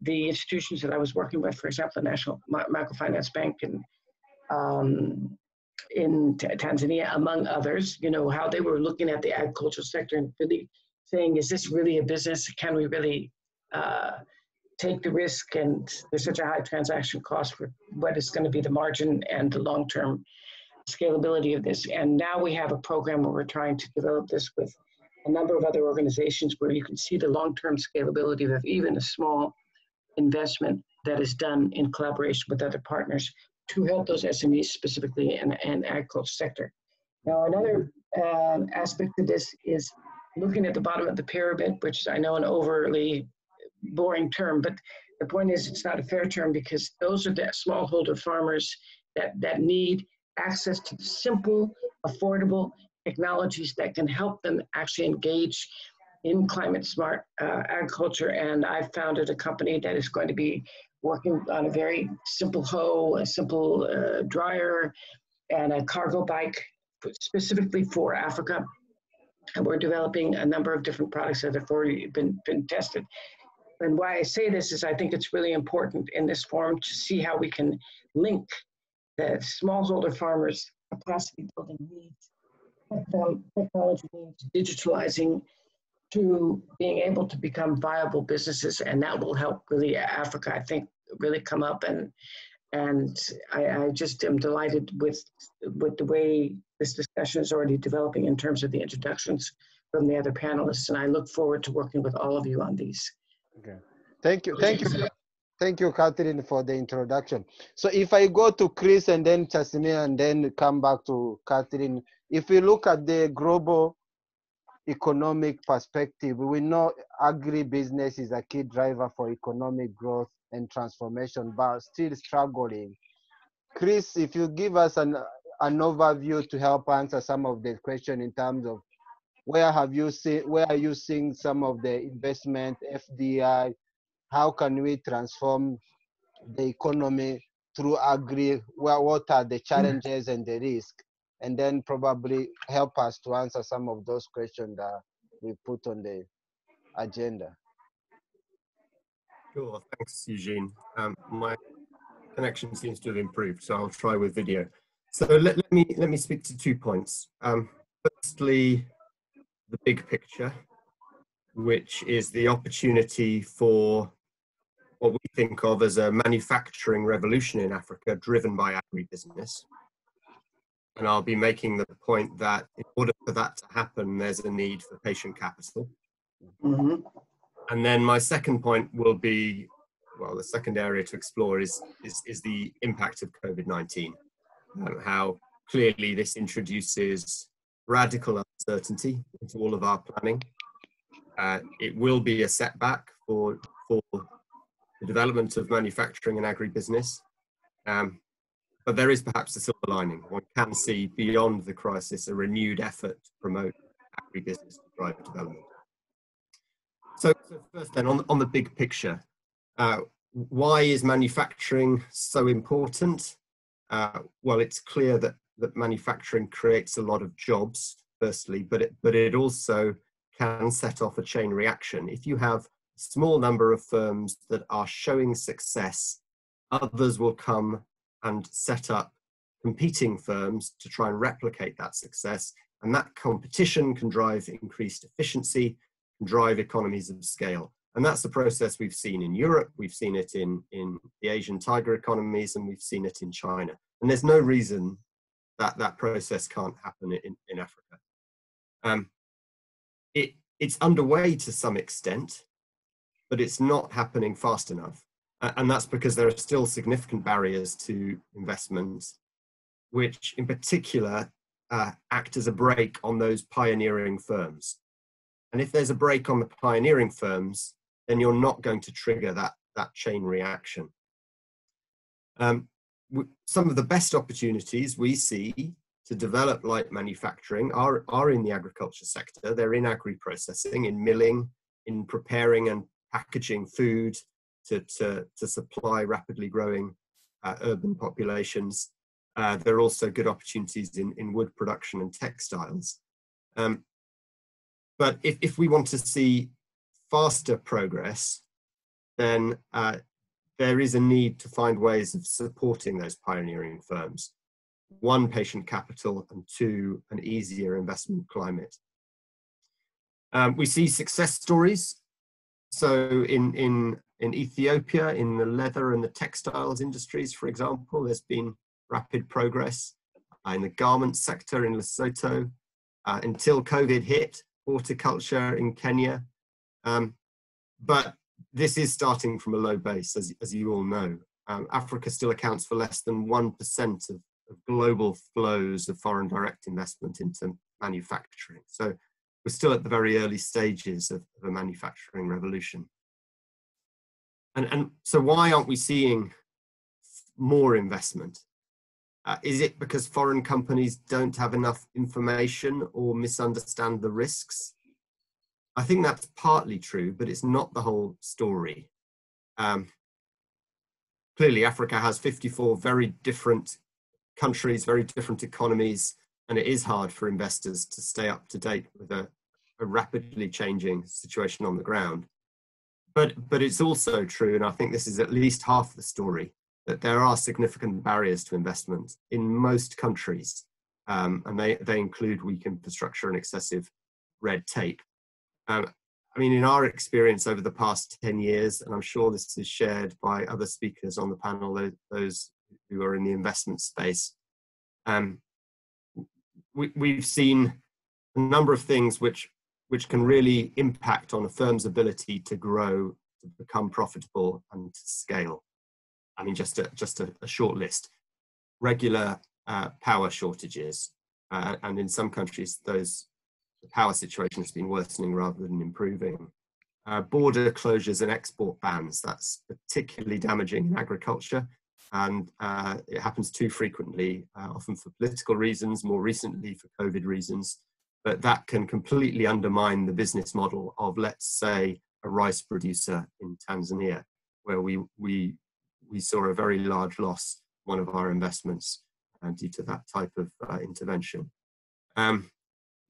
the institutions that I was working with, for example, the National Microfinance Bank in Tanzania, among others, you know, how they were looking at the agricultural sector and really saying, is this really a business? Can we really take the risk? And there's such a high transaction cost for what is going to be the margin and the long-term scalability of this. And now we have a program where we're trying to develop this with a number of other organizations where you can see the long-term scalability of even a small investment that is done in collaboration with other partners to help those SMEs specifically in agriculture sector. Now, another aspect of this is looking at the bottom of the pyramid, which is, I know, an overly boring term, but the point is it's not a fair term because those are the smallholder farmers that need access to simple, affordable technologies that can help them actually engage in climate smart agriculture. And I've founded a company that is going to be working on a very simple hoe, a simple dryer, and a cargo bike specifically for Africa. And we're developing a number of different products that have already been tested. And why I say this is I think it's really important in this forum to see how we can link the smallholder farmers' capacity building needs, technology needs, digitalizing, to being able to become viable businesses, and that will help really Africa, I think, really come up. And I just am delighted with the way this discussion is already developing in terms of the introductions from the other panelists, and I look forward to working with all of you on these. Okay, thank you, Catherine, for the introduction. So if I go to Chris and then Chasimir and then come back to Catherine, if we look at the global economic perspective, we know agribusiness is a key driver for economic growth and transformation, but still struggling. Chris, if you give us an overview to help answer some of the questions in terms of where are you seeing some of the investment, FDI, how can we transform the economy through agri, what are the challenges and the risk? And then probably help us to answer some of those questions that we put on the agenda. Sure, thanks, Eugene. My connection seems to have improved, so I'll try with video. So let me speak to 2 points. Firstly, the big picture, which is the opportunity for what we think of as a manufacturing revolution in Africa driven by agribusiness. And I'll be making the point that in order for that to happen, there's a need for patient capital. Mm-hmm. And then my second point will be, well, the second area to explore is the impact of COVID-19, how clearly this introduces radical uncertainty into all of our planning. It will be a setback for the development of manufacturing and agribusiness. But there is perhaps a silver lining. One can see beyond the crisis a renewed effort to promote agribusiness to drive development. So first then, on the big picture, why is manufacturing so important? Well, it's clear that manufacturing creates a lot of jobs, firstly, but it also can set off a chain reaction. If you have a small number of firms that are showing success, others will come and set up competing firms to try and replicate that success. And that competition can drive increased efficiency, can drive economies of scale. And that's the process we've seen in Europe, we've seen it in the Asian tiger economies, and we've seen it in China. And there's no reason that that process can't happen in Africa. It's underway to some extent, but it's not happening fast enough. And that's because there are still significant barriers to investments, which in particular act as a brake on those pioneering firms. And if there's a brake on the pioneering firms, then you're not going to trigger that chain reaction. Some of the best opportunities we see to develop light manufacturing are in the agriculture sector. They're in agri-processing, in milling, in preparing and packaging food to supply rapidly growing urban populations. There are also good opportunities in wood production and textiles. But if we want to see faster progress, then there is a need to find ways of supporting those pioneering firms. 1, patient capital, and 2, an easier investment climate. We see success stories. So in Ethiopia, in the leather and the textiles industries, for example, there's been rapid progress. in the garment sector in Lesotho, until COVID hit, horticulture in Kenya. But this is starting from a low base, as you all know. Africa still accounts for less than 1% of global flows of foreign direct investment into manufacturing. So we're still at the very early stages of a manufacturing revolution. And so why aren't we seeing more investment? Is it because foreign companies don't have enough information or misunderstand the risks? I think that's partly true, but it's not the whole story. Clearly, Africa has 54 very different countries, very different economies, and it is hard for investors to stay up to date with a rapidly changing situation on the ground. But it's also true, and I think this is at least half the story, that there are significant barriers to investment in most countries, and they include weak infrastructure and excessive red tape. I mean, in our experience over the past 10 years, and I'm sure this is shared by other speakers on the panel, those who are in the investment space, we've seen a number of things which can really impact on a firm's ability to grow, to become profitable, and to scale. I mean, just a short list. Regular power shortages, and in some countries, the power situation has been worsening rather than improving. Border closures and export bans, that's particularly damaging in agriculture, and it happens too frequently, often for political reasons, more recently for COVID reasons, but that can completely undermine the business model of, let's say, a rice producer in Tanzania, where we saw a very large loss, one of our investments, due to that type of intervention.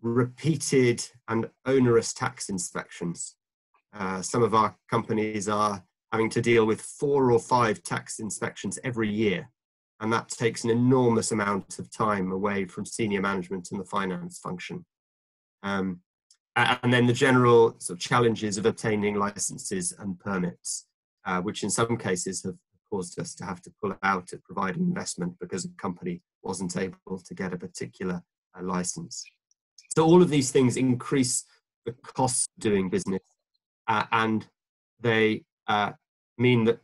Repeated and onerous tax inspections. Some of our companies are having to deal with 4 or 5 tax inspections every year, and that takes an enormous amount of time away from senior management and the finance function. And then the general sort of challenges of obtaining licenses and permits, which in some cases have caused us to have to pull out at providing investment because a company wasn't able to get a particular license. So all of these things increase the cost of doing business, and they mean that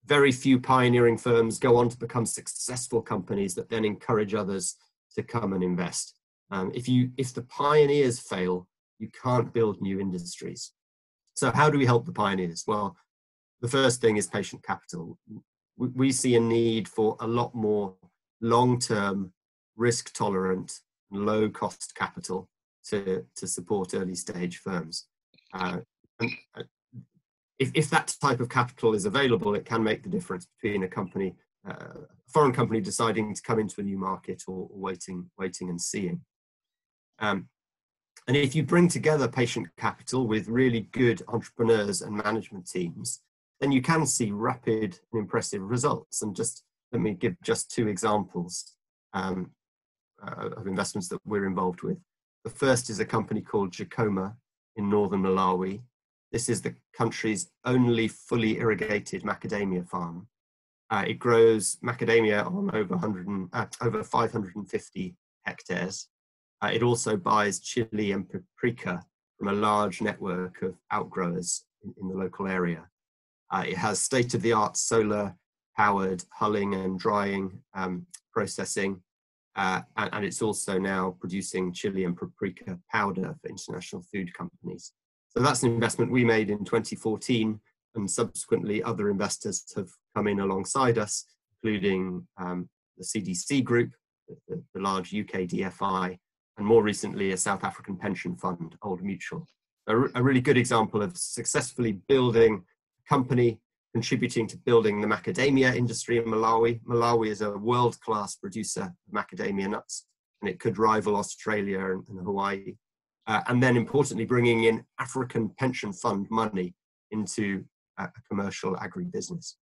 very few pioneering firms go on to become successful companies that then encourage others to come and invest. If the pioneers fail, you can't build new industries. So how do we help the pioneers? Well, the first thing is patient capital. We see a need for a lot more long-term, risk-tolerant, low-cost capital to support early-stage firms. If that type of capital is available, it can make the difference between a company, a foreign company deciding to come into a new market or waiting and seeing. And if you bring together patient capital with really good entrepreneurs and management teams, then you can see rapid and impressive results. And just let me give just 2 examples of investments that we're involved with. The first is a company called Jacoma in northern Malawi. This is the country's only fully irrigated macadamia farm. It grows macadamia on over 550 hectares. It also buys chili and paprika from a large network of outgrowers in the local area. It has state-of-the-art solar-powered hulling and drying processing, and it's also now producing chili and paprika powder for international food companies. So that's an investment we made in 2014, and subsequently other investors have come in alongside us, including the CDC Group, the large UK DFI, and more recently a South African pension fund, Old Mutual. A really good example of successfully building a company, contributing to building the macadamia industry in Malawi. Malawi is a world-class producer of macadamia nuts, and it could rival Australia and Hawaii. And then importantly, bringing in African pension fund money into a commercial agribusiness.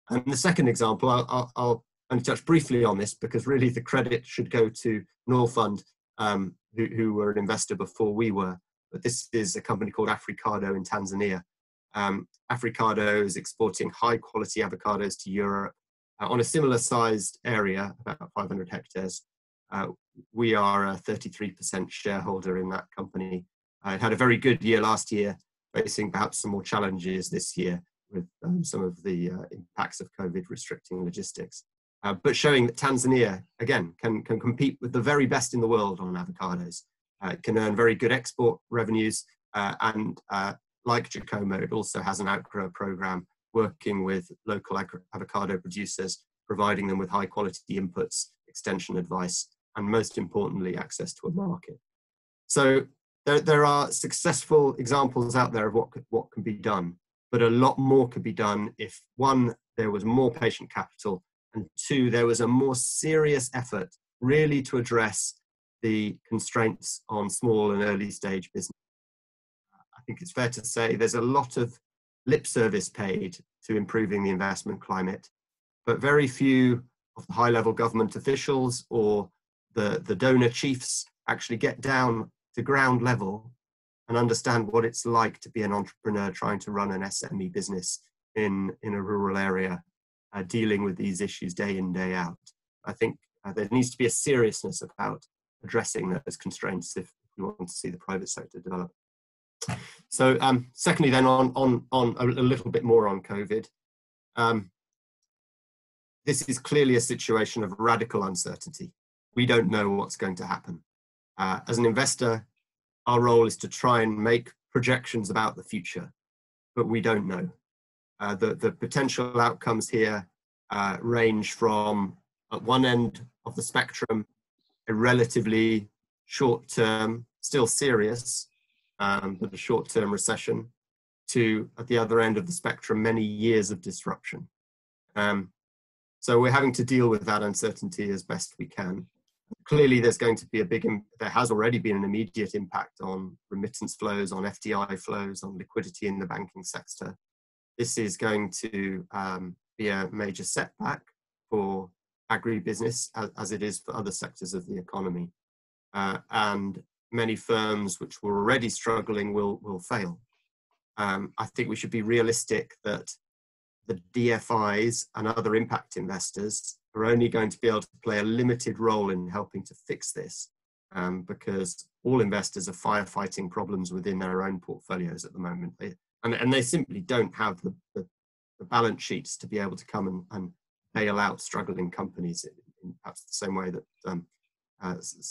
And the second example, I'll only touch briefly on this because really the credit should go to Norfund, who were an investor before we were. But this is a company called Africado in Tanzania. Africado is exporting high quality avocados to Europe on a similar sized area, about 500 hectares. We are a 33% shareholder in that company. It had a very good year last year, facing perhaps some more challenges this year with some of the impacts of COVID restricting logistics. But showing that Tanzania, again, can compete with the very best in the world on avocados. It can earn very good export revenues, and like Giacomo, it also has an Agro program working with local avocado producers, providing them with high quality inputs, extension advice, and most importantly, access to a market. So there are successful examples out there of what can be done, but a lot more could be done if, one, there was more patient capital, and two, there was a more serious effort really to address the constraints on small and early stage business. I think it's fair to say there's a lot of lip service paid to improving the investment climate, but very few of the high level government officials or the donor chiefs actually get down to ground level and understand what it's like to be an entrepreneur trying to run an SME business in a rural area, dealing with these issues day in, day out. I think there needs to be a seriousness about addressing those constraints if we want to see the private sector develop. So secondly then on a little bit more on COVID, this is clearly a situation of radical uncertainty. We don't know what's going to happen. As an investor, our role is to try and make projections about the future, but we don't know. The potential outcomes here range from, at one end of the spectrum, a relatively short-term, still serious, but a short-term recession, to, at the other end of the spectrum, many years of disruption. So we're having to deal with that uncertainty as best we can. Clearly, there's going to be there has already been an immediate impact on remittance flows, on FDI flows, on liquidity in the banking sector. This is going to be a major setback for agribusiness, as it is for other sectors of the economy. And many firms which were already struggling will fail. I think we should be realistic that the DFIs and other impact investors are only going to be able to play a limited role in helping to fix this, because all investors are firefighting problems within their own portfolios at the moment. And they simply don't have the balance sheets to be able to come and bail out struggling companies in perhaps the same way that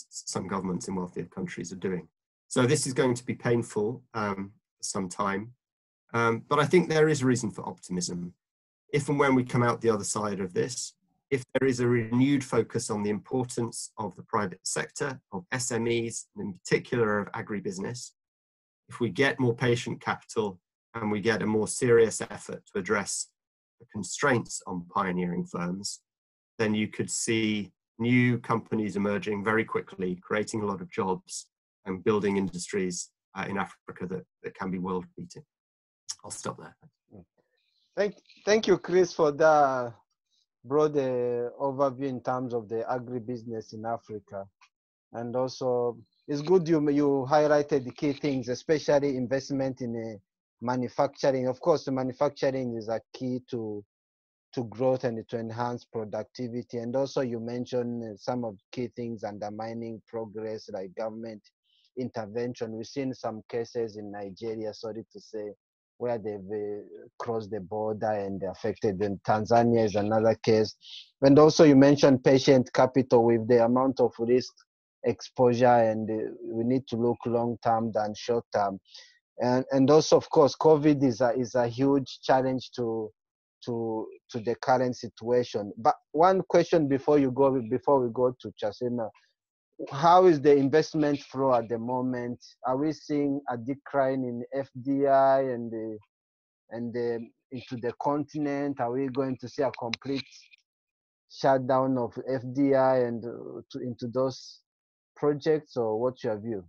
some governments in wealthier countries are doing. So this is going to be painful for some time, but I think there is reason for optimism. If and when we come out the other side of this, if there is a renewed focus on the importance of the private sector, of SMEs, and in particular of agribusiness, if we get more patient capital and we get a more serious effort to address the constraints on pioneering firms, then you could see new companies emerging very quickly, creating a lot of jobs and building industries in Africa that can be world beating. I'll stop there. Thank you, Chris, for the broad overview in terms of the agribusiness in Africa. And also, it's good you highlighted the key things, especially investment in manufacturing. Of course, the manufacturing is a key to growth and to enhance productivity. And also, you mentioned some of the key things undermining progress, like government intervention. We've seen some cases in Nigeria, sorry to say, where they've crossed the border and affected them. Tanzania is another case. And also you mentioned patient capital with the amount of risk exposure, and we need to look long-term than short-term. And also, of course, COVID is a huge challenge to the current situation. But one question before we go to Chasima, how is the investment flow at the moment? Are we seeing a decline in FDI and into the continent? Are we going to see a complete shutdown of FDI and into those projects, or what's your view?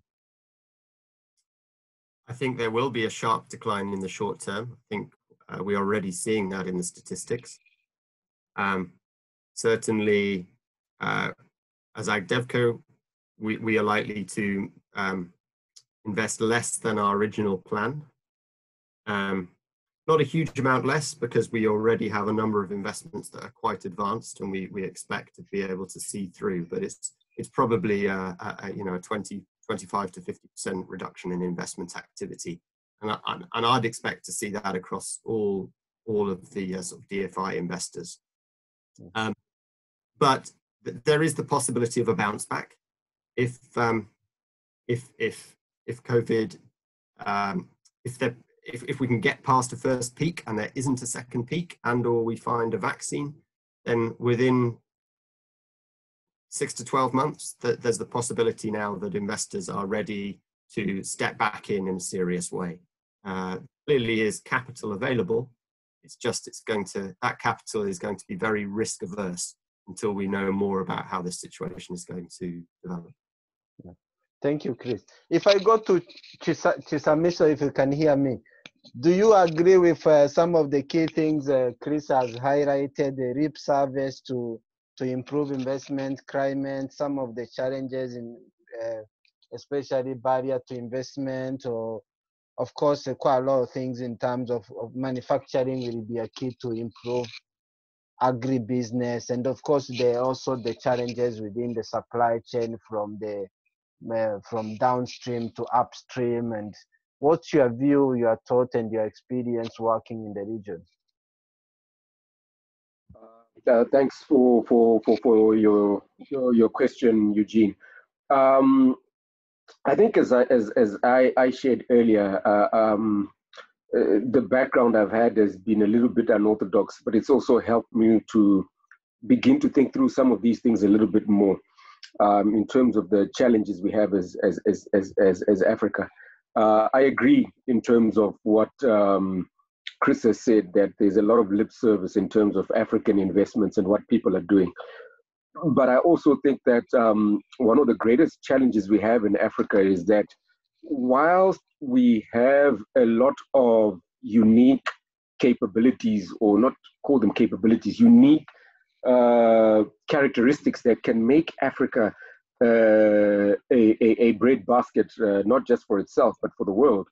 I think there will be a sharp decline in the short term. I think we're already seeing that in the statistics. Certainly, as AgDevco, we are likely to invest less than our original plan. Not a huge amount less, because we already have a number of investments that are quite advanced and we expect to be able to see through, but it's it's probably a 25 to 50% reduction in investment activity, and I'd expect to see that across all of the sort of DFI investors. But there is the possibility of a bounce back if COVID, if we can get past a first peak and there isn't a second peak, and or we find a vaccine, then within 6 to 12 months, there's the possibility now that investors are ready to step back in a serious way. Clearly is capital available. It's just that capital is going to be very risk averse until we know more about how this situation is going to develop. Yeah. Thank you, Chris. If I go to Chisamiso, if you can hear me, do you agree with some of the key things Chris has highlighted, the RIP service to improve investment climate, some of the challenges in especially barrier to investment, or of course quite a lot of things in terms of manufacturing will be a key to improve agribusiness, and of course there are also the challenges within the supply chain from downstream to upstream. And what's your view, your thought, and your experience working in the region? Thanks for your question, Eugene. I think as I shared earlier, the background I've had has been a little bit unorthodox, but it's also helped me to begin to think through some of these things a little bit more in terms of the challenges we have as Africa. I agree in terms of what Chris has said, that there's a lot of lip service in terms of African investments and what people are doing. But I also think that one of the greatest challenges we have in Africa is that whilst we have a lot of unique capabilities, or not call them capabilities, unique characteristics that can make Africa a breadbasket, not just for itself, but for the world,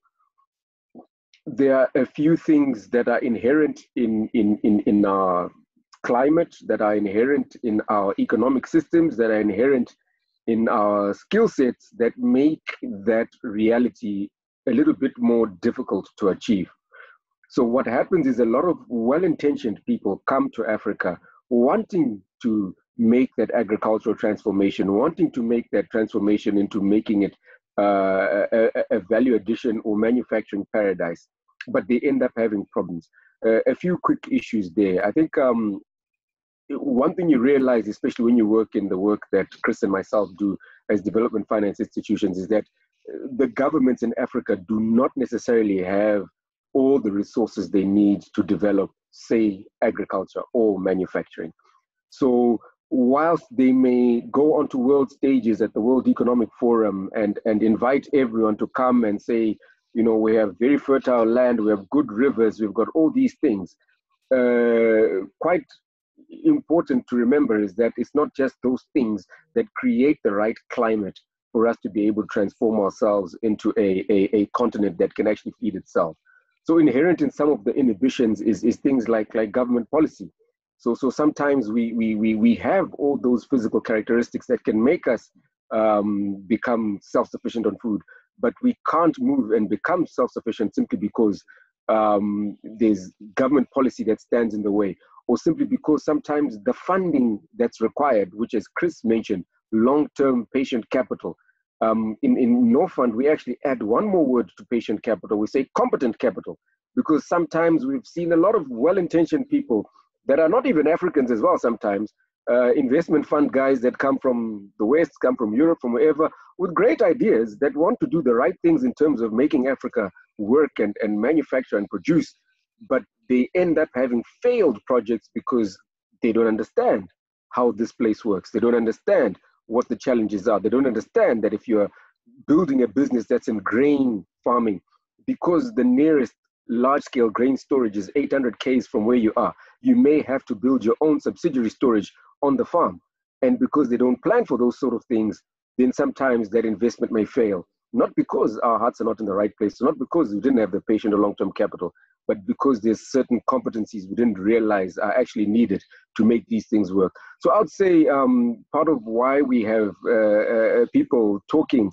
there are a few things that are inherent in our climate, that are inherent in our economic systems, that are inherent in our skill sets, that make that reality a little bit more difficult to achieve. So what happens is a lot of well-intentioned people come to Africa wanting to make that agricultural transformation, wanting to make that transformation into making it a value addition or manufacturing paradise, but they end up having problems. A few quick issues there. I think one thing you realize, especially when you work in the work that Chris and myself do as development finance institutions, is that the governments in Africa do not necessarily have all the resources they need to develop, say, agriculture or manufacturing. So whilst they may go onto world stages at the World Economic Forum and invite everyone to come and say, you know, we have very fertile land, we have good rivers, we've got all these things, quite important to remember is that it's not just those things that create the right climate for us to be able to transform ourselves into a continent that can actually feed itself. So inherent in some of the inhibitions is things like government policy. So sometimes we have all those physical characteristics that can make us become self-sufficient on food, but we can't move and become self-sufficient simply because there's government policy that stands in the way, or simply because sometimes the funding that's required, which as Chris mentioned, long-term patient capital. In Norfund, we actually add one more word to patient capital. We say competent capital, because sometimes we've seen a lot of well-intentioned people that are not even Africans as well sometimes, investment fund guys that come from the West, come from Europe, from wherever, with great ideas that want to do the right things in terms of making Africa work and manufacture and produce, but they end up having failed projects because they don't understand how this place works. They don't understand what the challenges are. They don't understand that if you're building a business that's in grain farming, because the nearest large-scale grain storage is 800 km from where you are, you may have to build your own subsidiary storage on the farm. And because they don't plan for those sort of things, then sometimes that investment may fail. not because our hearts are not in the right place, not because we didn't have the patient or long-term capital, but because there's certain competencies we didn't realize are actually needed to make these things work. So I would say part of why we have people talking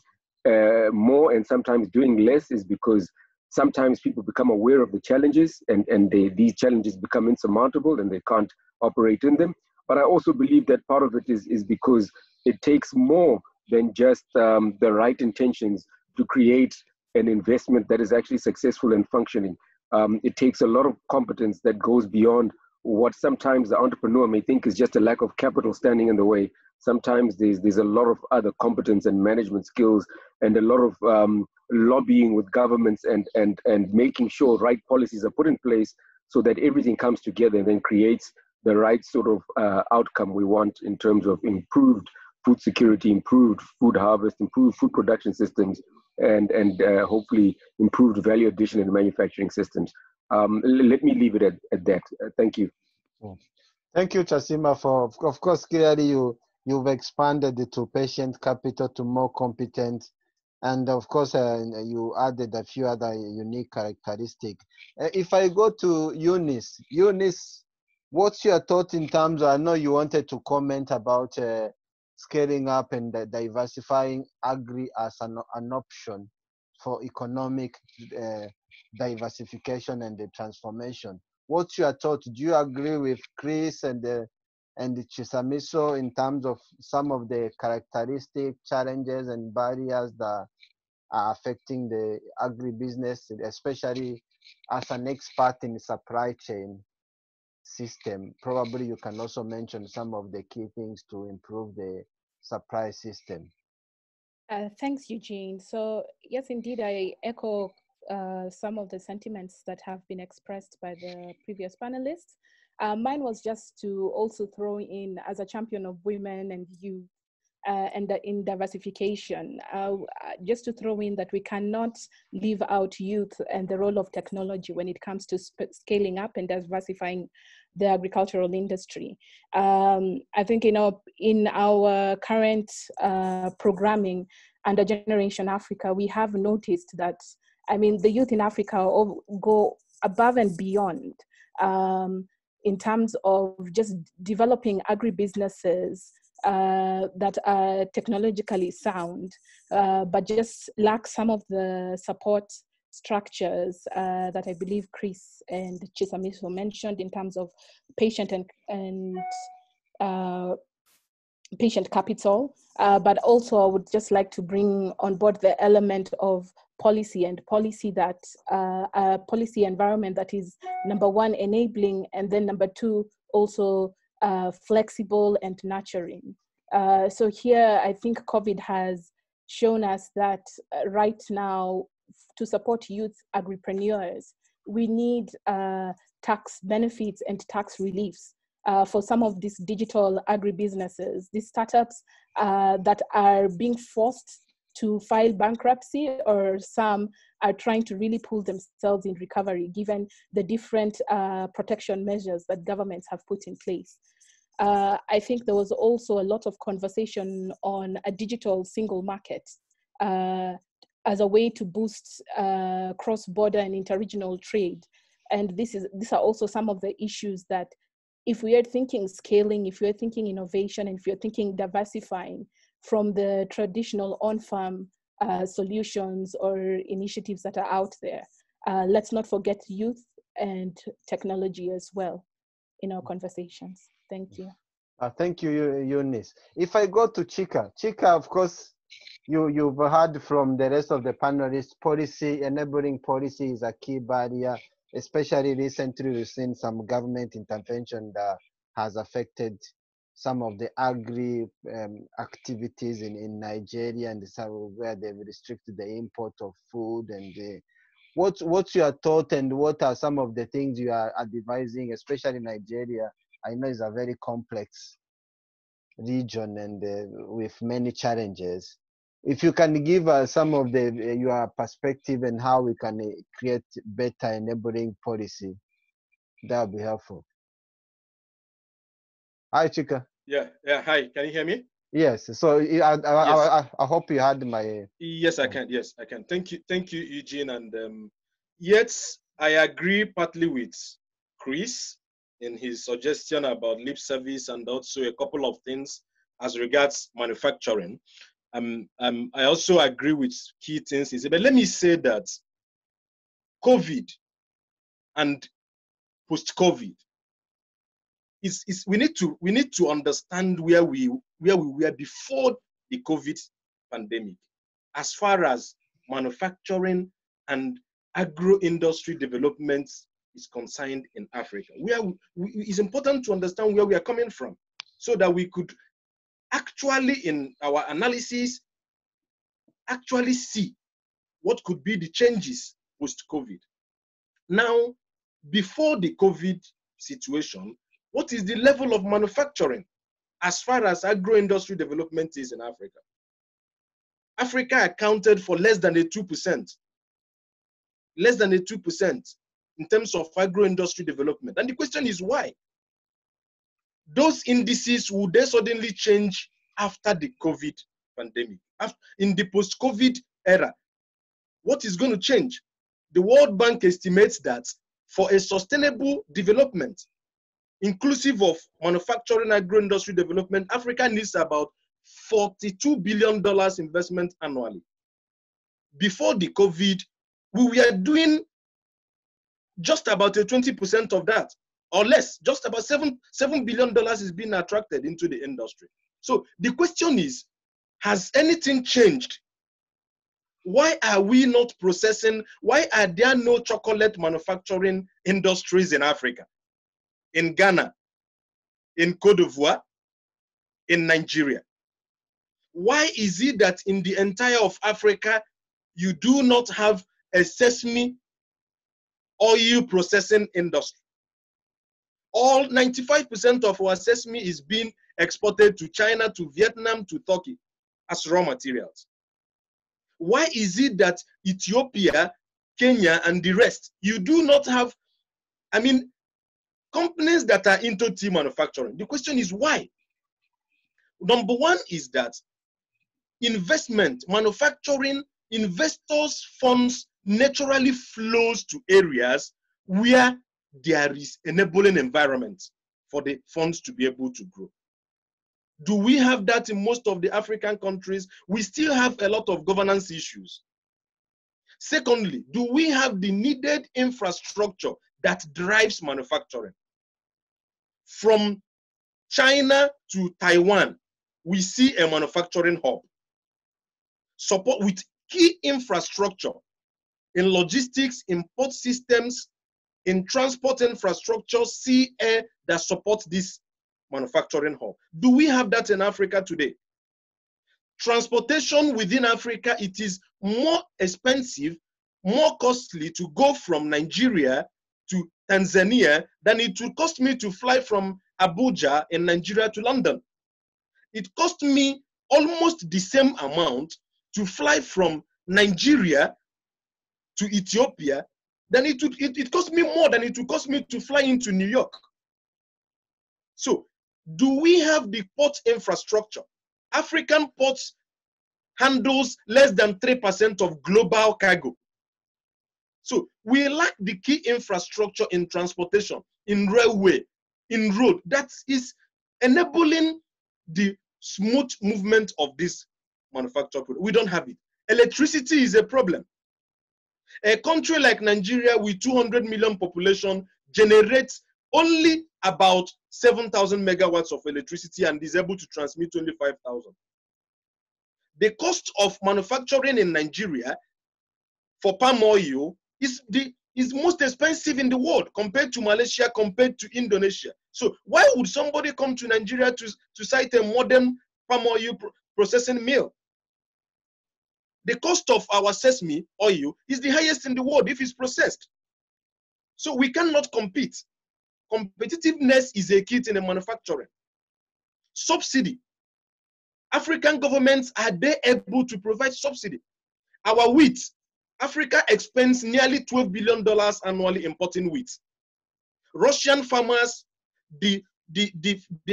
more and sometimes doing less is because sometimes people become aware of the challenges and these challenges become insurmountable and they can't operate in them. But I also believe that part of it is because it takes more than just the right intentions to create an investment that is actually successful and functioning. It takes a lot of competence that goes beyond what sometimes the entrepreneur may think is just a lack of capital standing in the way. Sometimes there's a lot of other competence and management skills and a lot of lobbying with governments and making sure right policies are put in place so that everything comes together and then creates the right sort of outcome we want in terms of improved food security, improved food harvest, improved food production systems, and hopefully improved value addition in manufacturing systems. Let me leave it at that. Thank you. Thank you, Chasima, for, of course, clearly you've expanded it to patient capital to more competent, and of course you added a few other unique characteristics. If I go to Eunice, what's your thought in terms of, I know you wanted to comment about scaling up and diversifying agri as an option for economic diversification and the transformation. What's your thought? Do you agree with Chris and Chisamiso in terms of some of the characteristic challenges and barriers that are affecting the agribusiness, especially as an expert in supply chain system? Probably you can also mention some of the key things to improve the supply system. Thanks, Eugene. So yes, indeed, I echo some of the sentiments that have been expressed by the previous panelists. Mine was just to also throw in, as a champion of women and youth and in diversification, just to throw in that we cannot leave out youth and the role of technology when it comes to scaling up and diversifying the agricultural industry. I think in our current programming under Generation Africa, we have noticed that, I mean, the youth in Africa go above and beyond in terms of just developing agribusinesses that are technologically sound, but just lack some of the support structures that I believe Chris and Chisamiso mentioned in terms of patient and patient capital. But also I would just like to bring on board the element of policy and policy that a policy environment that is, number one, enabling, and then number two, also flexible and nurturing. So here, I think COVID has shown us that right now, to support youth agripreneurs, we need tax benefits and tax reliefs for some of these digital agribusinesses, these startups that are being forced to file bankruptcy, or some are trying to really pull themselves in recovery, given the different protection measures that governments have put in place. I think there was also a lot of conversation on a digital single market as a way to boost cross-border and interregional trade. And these are also some of the issues that, if we are thinking scaling, if we are thinking innovation, and if you're thinking diversifying from the traditional on-farm solutions or initiatives that are out there, let's not forget youth and technology as well in our conversations. Thank you. Thank you, Eunice. If I go to Chika, of course, you've heard from the rest of the panelists, enabling policy is a key barrier. Especially recently, we've seen some government intervention that has affected some of the agri activities in Nigeria, and where they've restricted the import of food. And what's your thought, and what are some of the things you are advising, especially Nigeria? I know it's a very complex region and with many challenges. If you can give us some of your perspective and how we can create better enabling policy, that would be helpful. Hi, Chika. Yeah. Hi. Can you hear me? Yes. So I hope you had my. Yes, I can. Yes, I can. Thank you, Eugene. And yes, I agree partly with Chris in his suggestion about lip service and also a couple of things as regards manufacturing. I also agree with key things. But let me say that COVID and post-COVID we need to understand where we were before the COVID pandemic, as far as manufacturing and agro-industry development is concerned in Africa. It's important to understand where we are coming from, so that we could actually, in our analysis, actually see what could be the changes post-COVID. Now, before the COVID situation, what is the level of manufacturing as far as agro-industry development is in Africa? Africa accounted for less than a 2%. Less than a 2% in terms of agro-industry development. And the question is why? Those indices, will they suddenly change after the COVID pandemic? In the post-COVID era, what is going to change? The World Bank estimates that for a sustainable development, inclusive of manufacturing agro-industry development, Africa needs about $42 billion investment annually. Before the COVID, we were doing just about a 20% of that, or less. Just about $7 billion is being attracted into the industry. So the question is, has anything changed? Why are we not processing? Why are there no chocolate manufacturing industries in Africa, in Ghana, in Cote d'Ivoire, in Nigeria? Why is it that in the entire of Africa, you do not have a sesame oil processing industry? All 95% of our sesame is being exported to China, to Vietnam, to Turkey as raw materials. Why is it that Ethiopia, Kenya, and the rest, you do not have, companies that are into tea manufacturing? The question is why? Number one is that investment, manufacturing, investors' funds naturally flows to areas where there is enabling environment for the funds to be able to grow. Do we have that in most of the African countries? We still have a lot of governance issues. Secondly, do we have the needed infrastructure that drives manufacturing? From China to Taiwan, we see a manufacturing hub. Support with key infrastructure in logistics, in port systems, in transport infrastructure, sea, air, that support this manufacturing hub. Do we have that in Africa today? Transportation within Africa, it is more expensive, more costly to go from Nigeria to Tanzania than it will cost me to fly from Abuja in Nigeria to London. It cost me almost the same amount to fly from Nigeria to Ethiopia than it cost me more than it would cost me to fly into New York. So, do we have the port infrastructure? African ports handles less than 3% of global cargo. So we lack the key infrastructure in transportation, in railway, in road, that is enabling the smooth movement of this manufactured product. We don't have it. Electricity is a problem. A country like Nigeria with 200 million population generates only about 7,000 megawatts of electricity and is able to transmit only 5,000. The cost of manufacturing in Nigeria for palm oil is most expensive in the world compared to Malaysia, compared to Indonesia. So why would somebody come to Nigeria to site a modern palm oil processing mill? The cost of our sesame oil is the highest in the world if it's processed. So we cannot compete. Competitiveness is a key in the manufacturing. Subsidy. African governments, are they able to provide subsidy? Our wheat, Africa expends nearly $12 billion annually importing wheat. Russian farmers, the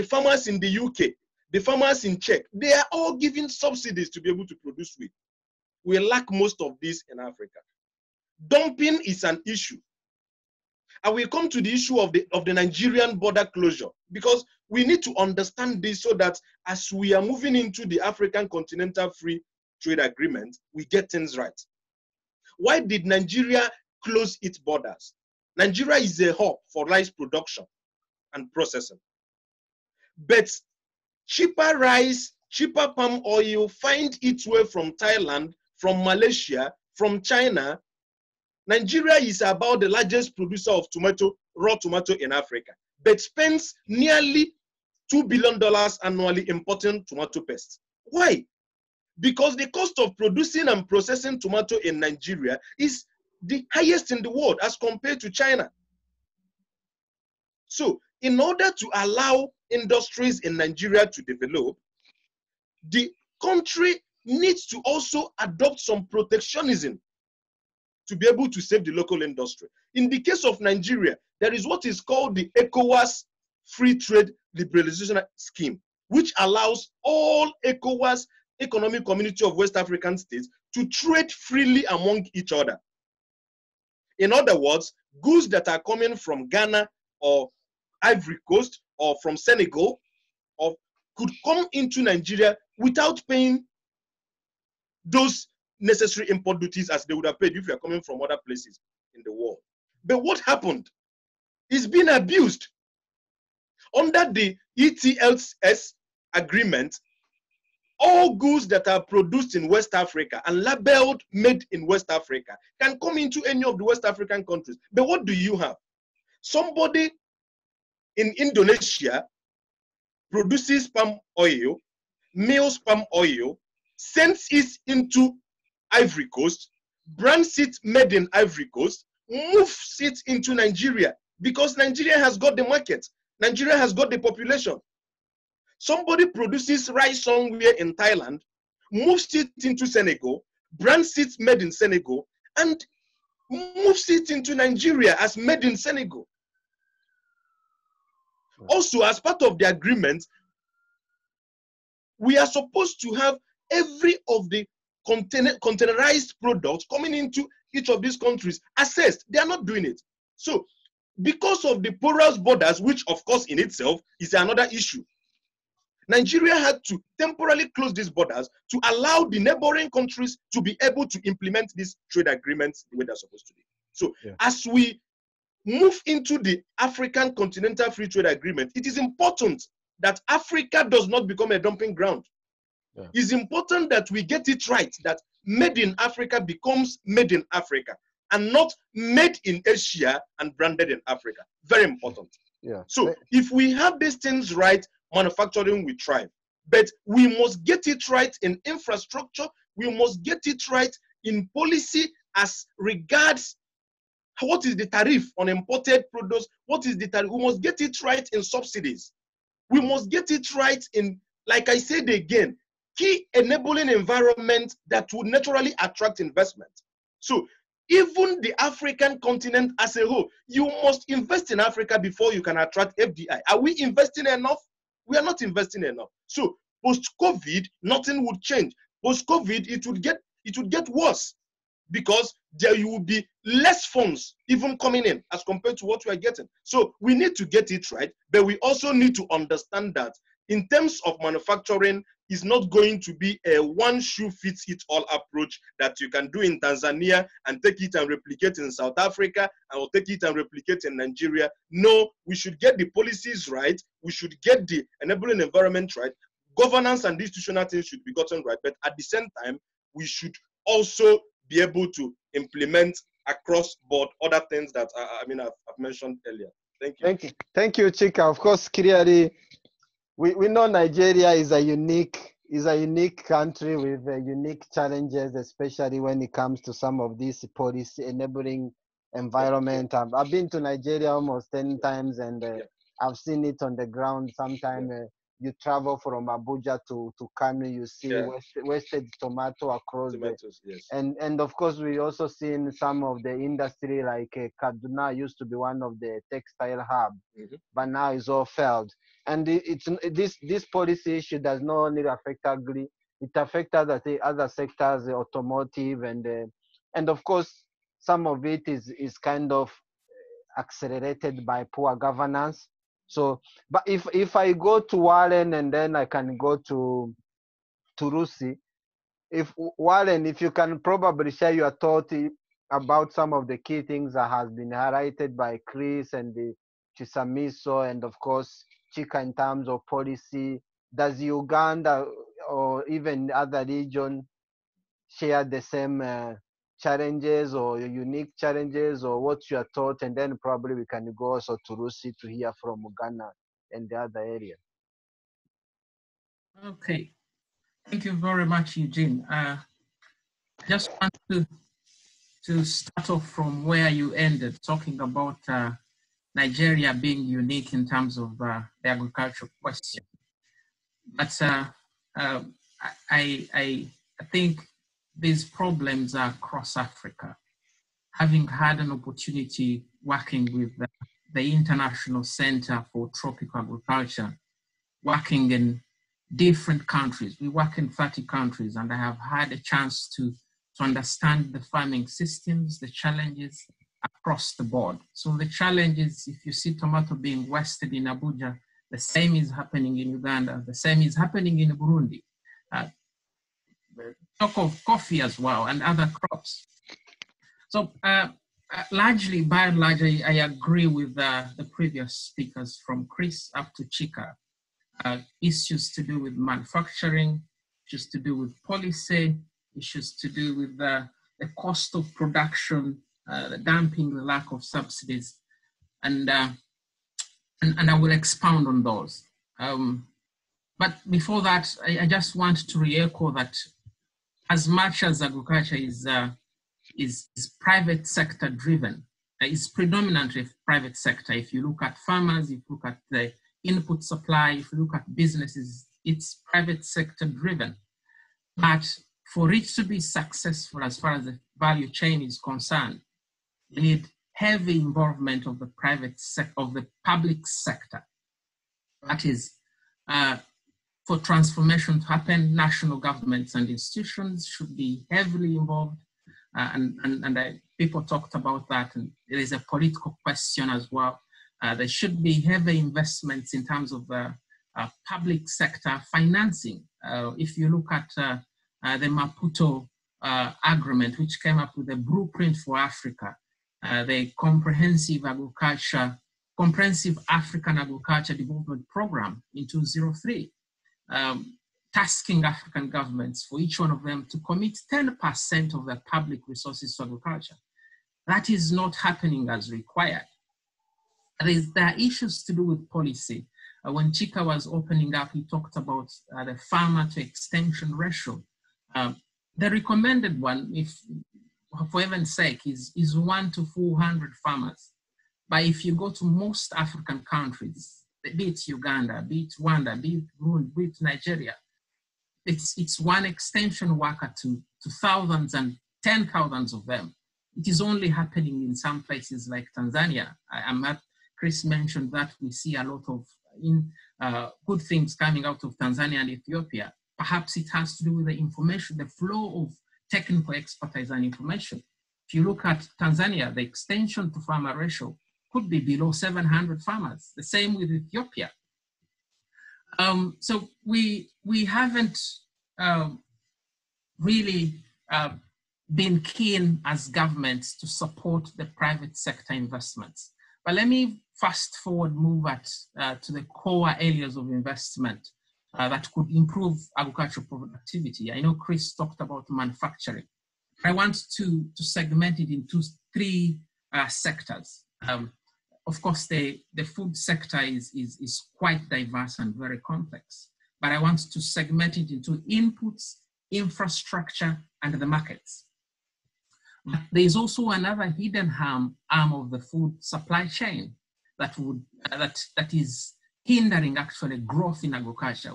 farmers in the UK, the farmers in check. They are all given subsidies to be able to produce wheat. We lack most of this in Africa. Dumping is an issue. And we come to the issue of the Nigerian border closure, because we need to understand this so that as we are moving into the African Continental Free Trade Agreement, we get things right. Why did Nigeria close its borders? Nigeria is a hub for rice production and processing. But cheaper rice, cheaper palm oil find its way from Thailand, from Malaysia, from China. Nigeria is about the largest producer of tomato, raw tomato in Africa, but spends nearly $2 billion annually importing tomato paste. Why? Because the cost of producing and processing tomato in Nigeria is the highest in the world as compared to China. So, in order to allow industries in Nigeria to develop, the country needs to also adopt some protectionism to be able to save the local industry. In the case of Nigeria, there is what is called the ECOWAS Free Trade Liberalization Scheme, which allows all ECOWAS, Economic Community of West African States, to trade freely among each other. In other words, goods that are coming from Ghana or Ivory Coast or from Senegal or could come into Nigeria without paying those necessary import duties as they would have paid if you are coming from other places in the world. But what happened? It's been abused. Under the ETLS agreement, all goods that are produced in West Africa and labeled made in West Africa can come into any of the West African countries. But what do you have? Somebody in Indonesia produces palm oil, mills palm oil, sends it into Ivory Coast, brands it made in Ivory Coast, moves it into Nigeria because Nigeria has got the market. Nigeria has got the population. Somebody produces rice somewhere in Thailand, moves it into Senegal, brands it made in Senegal, and moves it into Nigeria as made in Senegal. Also, as part of the agreement, we are supposed to have every of the containerized products coming into each of these countries assessed. They are not doing it. So, because of the porous borders, which of course in itself is another issue, Nigeria had to temporarily close these borders to allow the neighboring countries to be able to implement these trade agreements the way they're supposed to be. So, as we move into the African Continental Free Trade Agreement, it is important that Africa does not become a dumping ground. It's important that we get it right, that made in Africa becomes made in Africa and not made in Asia and branded in Africa. Very important. So if we have these things right, manufacturing will thrive. But we must get it right in infrastructure. We must get it right in policy as regards what is the tariff on imported products, what is the tariff. We must get it right in subsidies. We must get it right in, like I said again, key enabling environment that would naturally attract investment. So even the African continent as a whole, you must invest in Africa before you can attract FDI. Are we investing enough? We are not investing enough. So post-COVID, nothing would change. Post-COVID, it would get worse because there will be less funds even coming in as compared to what we are getting. So we need to get it right, but we also need to understand that in terms of manufacturing, is not going to be a one-shoe-fits-it-all approach that you can do in Tanzania and take it and replicate in South Africa and take it and replicate in Nigeria. No, we should get the policies right. We should get the enabling environment right. Governance and institutional things should be gotten right. But at the same time, we should also be able to implement across board other things that I've mentioned earlier. Thank you. Thank you, Chika. Of course, clearly, we know Nigeria is a unique country with unique challenges, especially when it comes to some of these policy enabling environment. I've been to Nigeria almost 10 times, and I've seen it on the ground. Sometimes you travel from Abuja to Kano, you see wasted tomato across Tomatoes, yes. And of course, we also seen some of the industry like Kaduna used to be one of the textile hub, but now it's all failed. And this policy issue does not only affect agri, it affects other sectors, the automotive, and of course, some of it is kind of accelerated by poor governance. So, but if I go to Warren and then I can go to Rusi, if Warren, if you can probably share your thought about some of the key things that has been highlighted by Chris and the Chisamiso and of course Chika in terms of policy, does Uganda or even other region share the same challenges or unique challenges, or what's your thought? And then probably we can go also to Rusi to hear from Ghana and the other area. Okay, thank you very much, Eugene. Just want to start off from where you ended, talking about Nigeria being unique in terms of the agricultural question. But I think these problems are across Africa. Having had an opportunity working with the International Center for Tropical Agriculture, working in different countries. We work in 30 countries, and I have had a chance to understand the farming systems, the challenges across the board. So the challenges, if you see tomato being wasted in Abuja, the same is happening in Uganda, the same is happening in Burundi. Talk of coffee as well and other crops. So largely, by and large, I agree with the previous speakers from Chris up to Chika. Issues to do with manufacturing, issues to do with policy, issues to do with the cost of production, the dumping, the lack of subsidies, and I will expound on those. But before that, I just want to re-echo that as much as agriculture is private sector driven, it's predominantly private sector. If you look at farmers, if you look at the input supply, if you look at businesses, it's private sector driven. But for it to be successful as far as the value chain is concerned, you need heavy involvement of the private sector, of the public sector. That is, for transformation to happen, national governments and institutions should be heavily involved. People talked about that, and there is a political question as well. There should be heavy investments in terms of public sector financing. If you look at the Maputo Agreement, which came up with a blueprint for Africa, the Comprehensive African Agriculture Development Program in 2003, tasking African governments for each one of them to commit 10% of their public resources to agriculture. That is not happening as required. There are issues to do with policy. When Chika was opening up, he talked about the farmer to extension ratio. The recommended one, if for heaven's sake, is 1 to 400 farmers. But if you go to most African countries, be it Uganda, be it Rwanda, be it Burundi, be it Nigeria, it's one extension worker to thousands and 10,000s of them. It is only happening in some places like Tanzania. Chris mentioned that we see a lot of good things coming out of Tanzania and Ethiopia. Perhaps it has to do with the information, the flow of technical expertise and information. If you look at Tanzania, the extension to farmer ratio could be below 700 farmers. The same with Ethiopia. So we haven't really been keen as governments to support the private sector investments. But let me fast forward move to the core areas of investment that could improve agricultural productivity. I know Chris talked about manufacturing. I want to segment it into three sectors. Of course, the food sector is quite diverse and very complex, but I want to segment it into inputs, infrastructure, and the markets. But there is also another hidden arm of the food supply chain that is hindering actually growth in agriculture.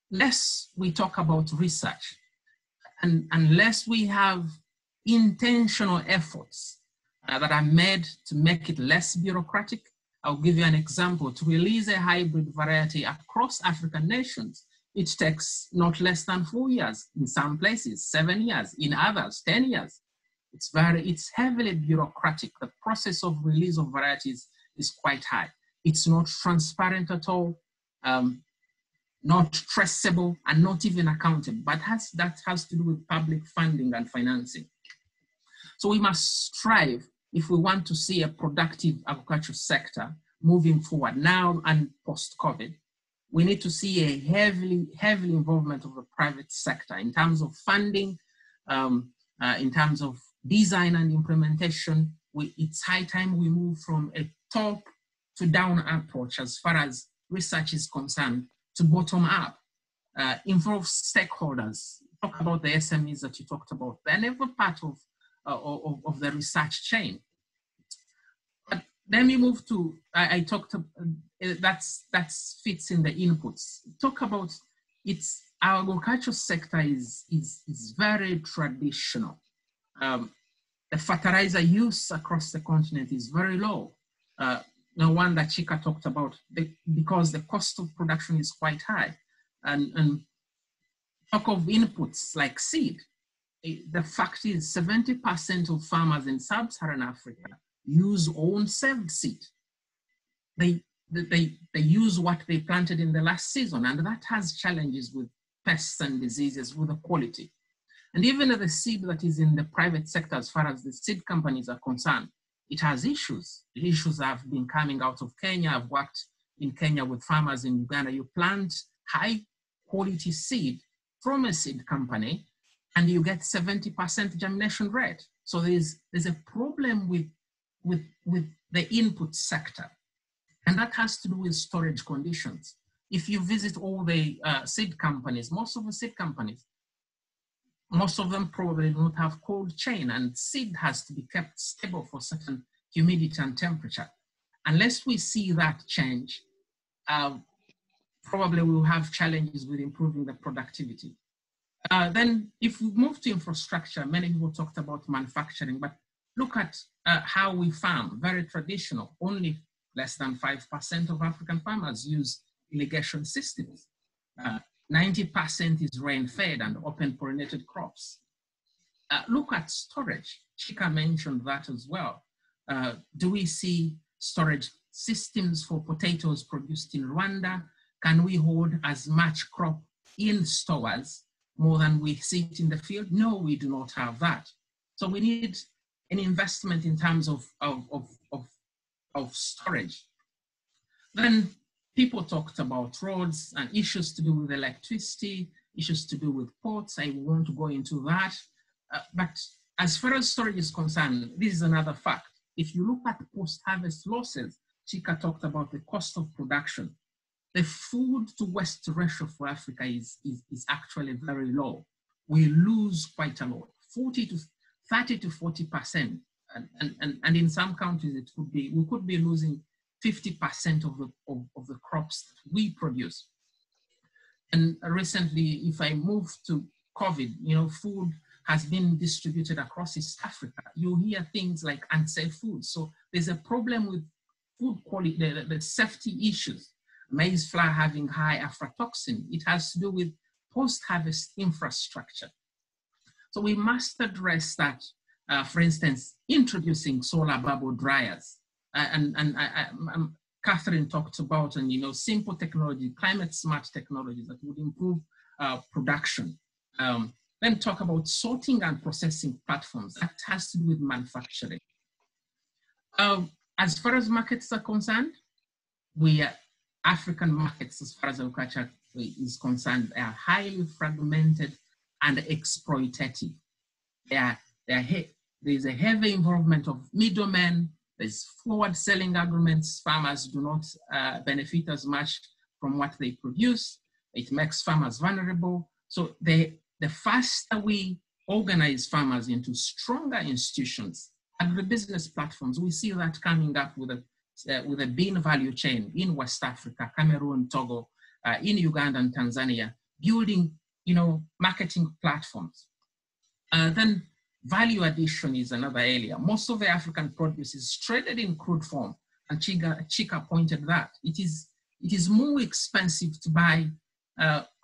Less we talk about research, and unless we have intentional efforts that are made to make it less bureaucratic. I'll give you an example. To release a hybrid variety across African nations, it takes not less than 4 years, in some places 7 years, in others 10 years. It's heavily bureaucratic. The process of release of varieties is quite high. It's not transparent at all, not traceable, and not even accountable, but that has to do with public funding and financing. So we must strive, if we want to see a productive agricultural sector moving forward now and post-COVID, we need to see a heavy involvement of the private sector in terms of funding, in terms of design and implementation. It's high time we move from a top to down approach as far as research is concerned to bottom up, involve stakeholders. Talk about the SMEs that you talked about. They're never part of the research chain. But then we move to, I talked, that fits in the inputs. Talk about our agricultural sector is very traditional. The fertilizer use across the continent is very low. The one that Chika talked about, because the cost of production is quite high. And talk of inputs like seed. The fact is 70% of farmers in sub-Saharan Africa use own saved seed. They use what they planted in the last season, and that has challenges with pests and diseases, with the quality. And even the seed that is in the private sector, as far as the seed companies are concerned, it has issues. The issues have been coming out of Kenya. I've worked in Kenya with farmers in Uganda. You plant high quality seed from a seed company and you get 70% germination rate. So there's a problem with the input sector. And that has to do with storage conditions. If you visit all the seed companies, most of the seed companies, most of them probably do not have cold chain, and seed has to be kept stable for certain humidity and temperature. Unless we see that change, probably we'll have challenges with improving the productivity. Then if we move to infrastructure, many people talked about manufacturing, but look at how we farm, very traditional. Only less than 5% of African farmers use irrigation systems. 90% is rain-fed and open pollinated crops. Look at storage. Chika mentioned that as well. Do we see storage systems for potatoes produced in Rwanda? Can we hold as much crop in stores more than we see it in the field? No, we do not have that. So we need an investment in terms of storage. Then people talked about roads and issues to do with electricity, issues to do with ports. I won't go into that. But as far as storage is concerned, this is another fact. If you look at post-harvest losses, Chika talked about the cost of production. The food to waste ratio for Africa is actually very low. We lose quite a lot, 30 to 40%. And in some countries, we could be losing 50% of the crops that we produce. And recently, if I move to COVID, food has been distributed across East Africa. You hear things like unsafe food. So there's a problem with food quality, the safety issues. Maize flour having high aflatoxin. It has to do with post-harvest infrastructure. So we must address that. For instance, introducing solar bubble dryers. Catherine talked about, simple technology, climate smart technologies that would improve production. Then talk about sorting and processing platforms. That has to do with manufacturing. As far as markets are concerned, African markets, as far as agriculture is concerned, they are highly fragmented and exploitative. There's a heavy involvement of middlemen. There's forward selling agreements. Farmers do not benefit as much from what they produce. It makes farmers vulnerable. So the faster we organize farmers into stronger institutions, agribusiness platforms, we see that coming up with the with a bean value chain in West Africa, Cameroon, Togo, in Uganda and Tanzania, building, marketing platforms. Then value addition is another area. Most of the African produce is traded in crude form, and Chika pointed that. It is more expensive to buy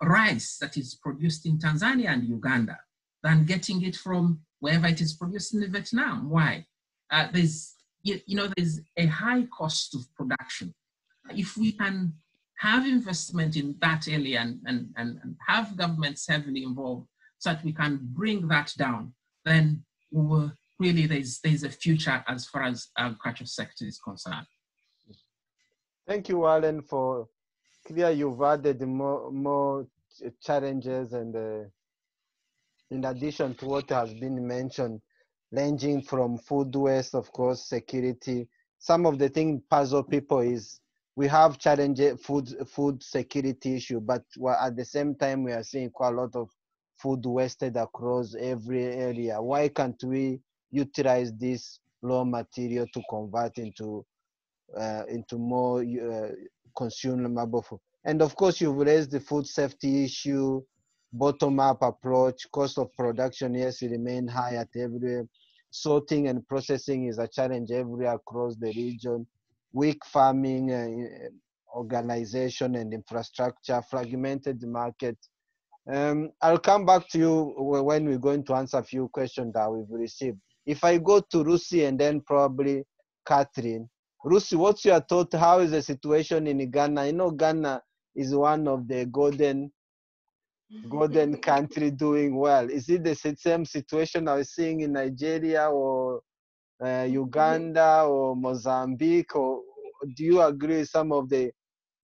rice that is produced in Tanzania and Uganda than getting it from wherever it is produced in Vietnam. Why? There's a high cost of production. If we can have investment in that area and have governments heavily involved so that we can bring that down, then really there's a future as far as agriculture sector is concerned. Thank you, Alan, for clear you've added more challenges and in addition to what has been mentioned, ranging from food waste, of course, security. Some of the things puzzle people is we have challenges, food security issue, but at the same time, we are seeing quite a lot of food wasted across every area. Why can't we utilize this raw material to convert into more consumable food? And of course, you've raised the food safety issue, bottom-up approach, cost of production, yes, it remains high at everywhere. Sorting and processing is a challenge everywhere across the region. Weak farming organization and infrastructure, fragmented market. I'll come back to you when we're going to answer a few questions that we've received. If I go to Rusi and then probably Catherine. Rusi, what's your thought? How is the situation in Ghana? I know Ghana is one of the golden country doing well. Is it the same situation I was seeing in Nigeria or Uganda or Mozambique? Or do you agree with some of the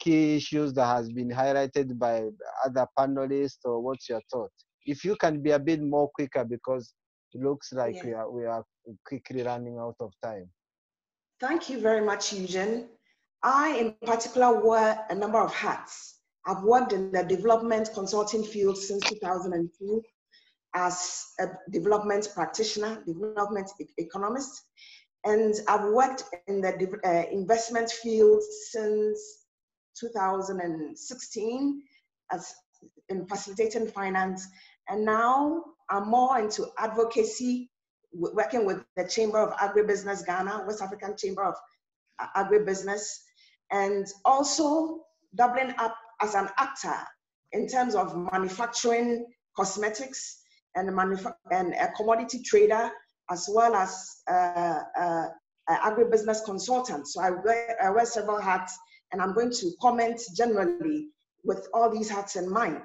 key issues that has been highlighted by other panelists, or what's your thought? If you can be a bit more quicker, because it looks like we are quickly running out of time. Thank you very much, Eugene. I, in particular, wear a number of hats. I've worked in the development consulting field since 2002 as a development practitioner, development economist, and I've worked in the investment field since 2016 as in facilitating finance, and now I'm more into advocacy, working with the Chamber of Agribusiness Ghana, West African Chamber of Agribusiness, and also doubling up as an actor in terms of manufacturing cosmetics and a commodity trader, as well as agribusiness consultant. So I wear several hats, and I'm going to comment generally with all these hats in mind.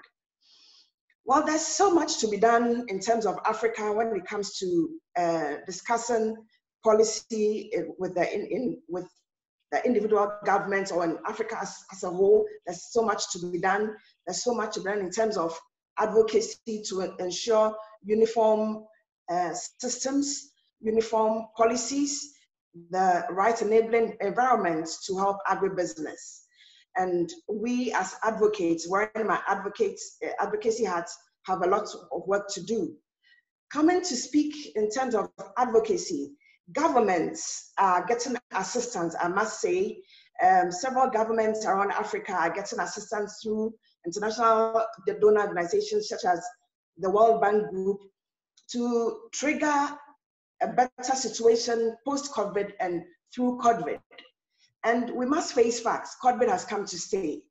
Well, there's so much to be done in terms of Africa when it comes to discussing policy with the individual governments, or in Africa as a whole. There's so much to be done. There's so much to be done in terms of advocacy to ensure uniform systems, uniform policies, the right enabling environments to help agribusiness. And we as advocates, wearing my advocacy hats, have a lot of work to do. Coming to speak in terms of advocacy, governments are getting assistance, I must say. Several governments around Africa are getting assistance through international donor organizations such as the World Bank Group to trigger a better situation post-COVID and through COVID. And we must face facts. COVID has come to stay.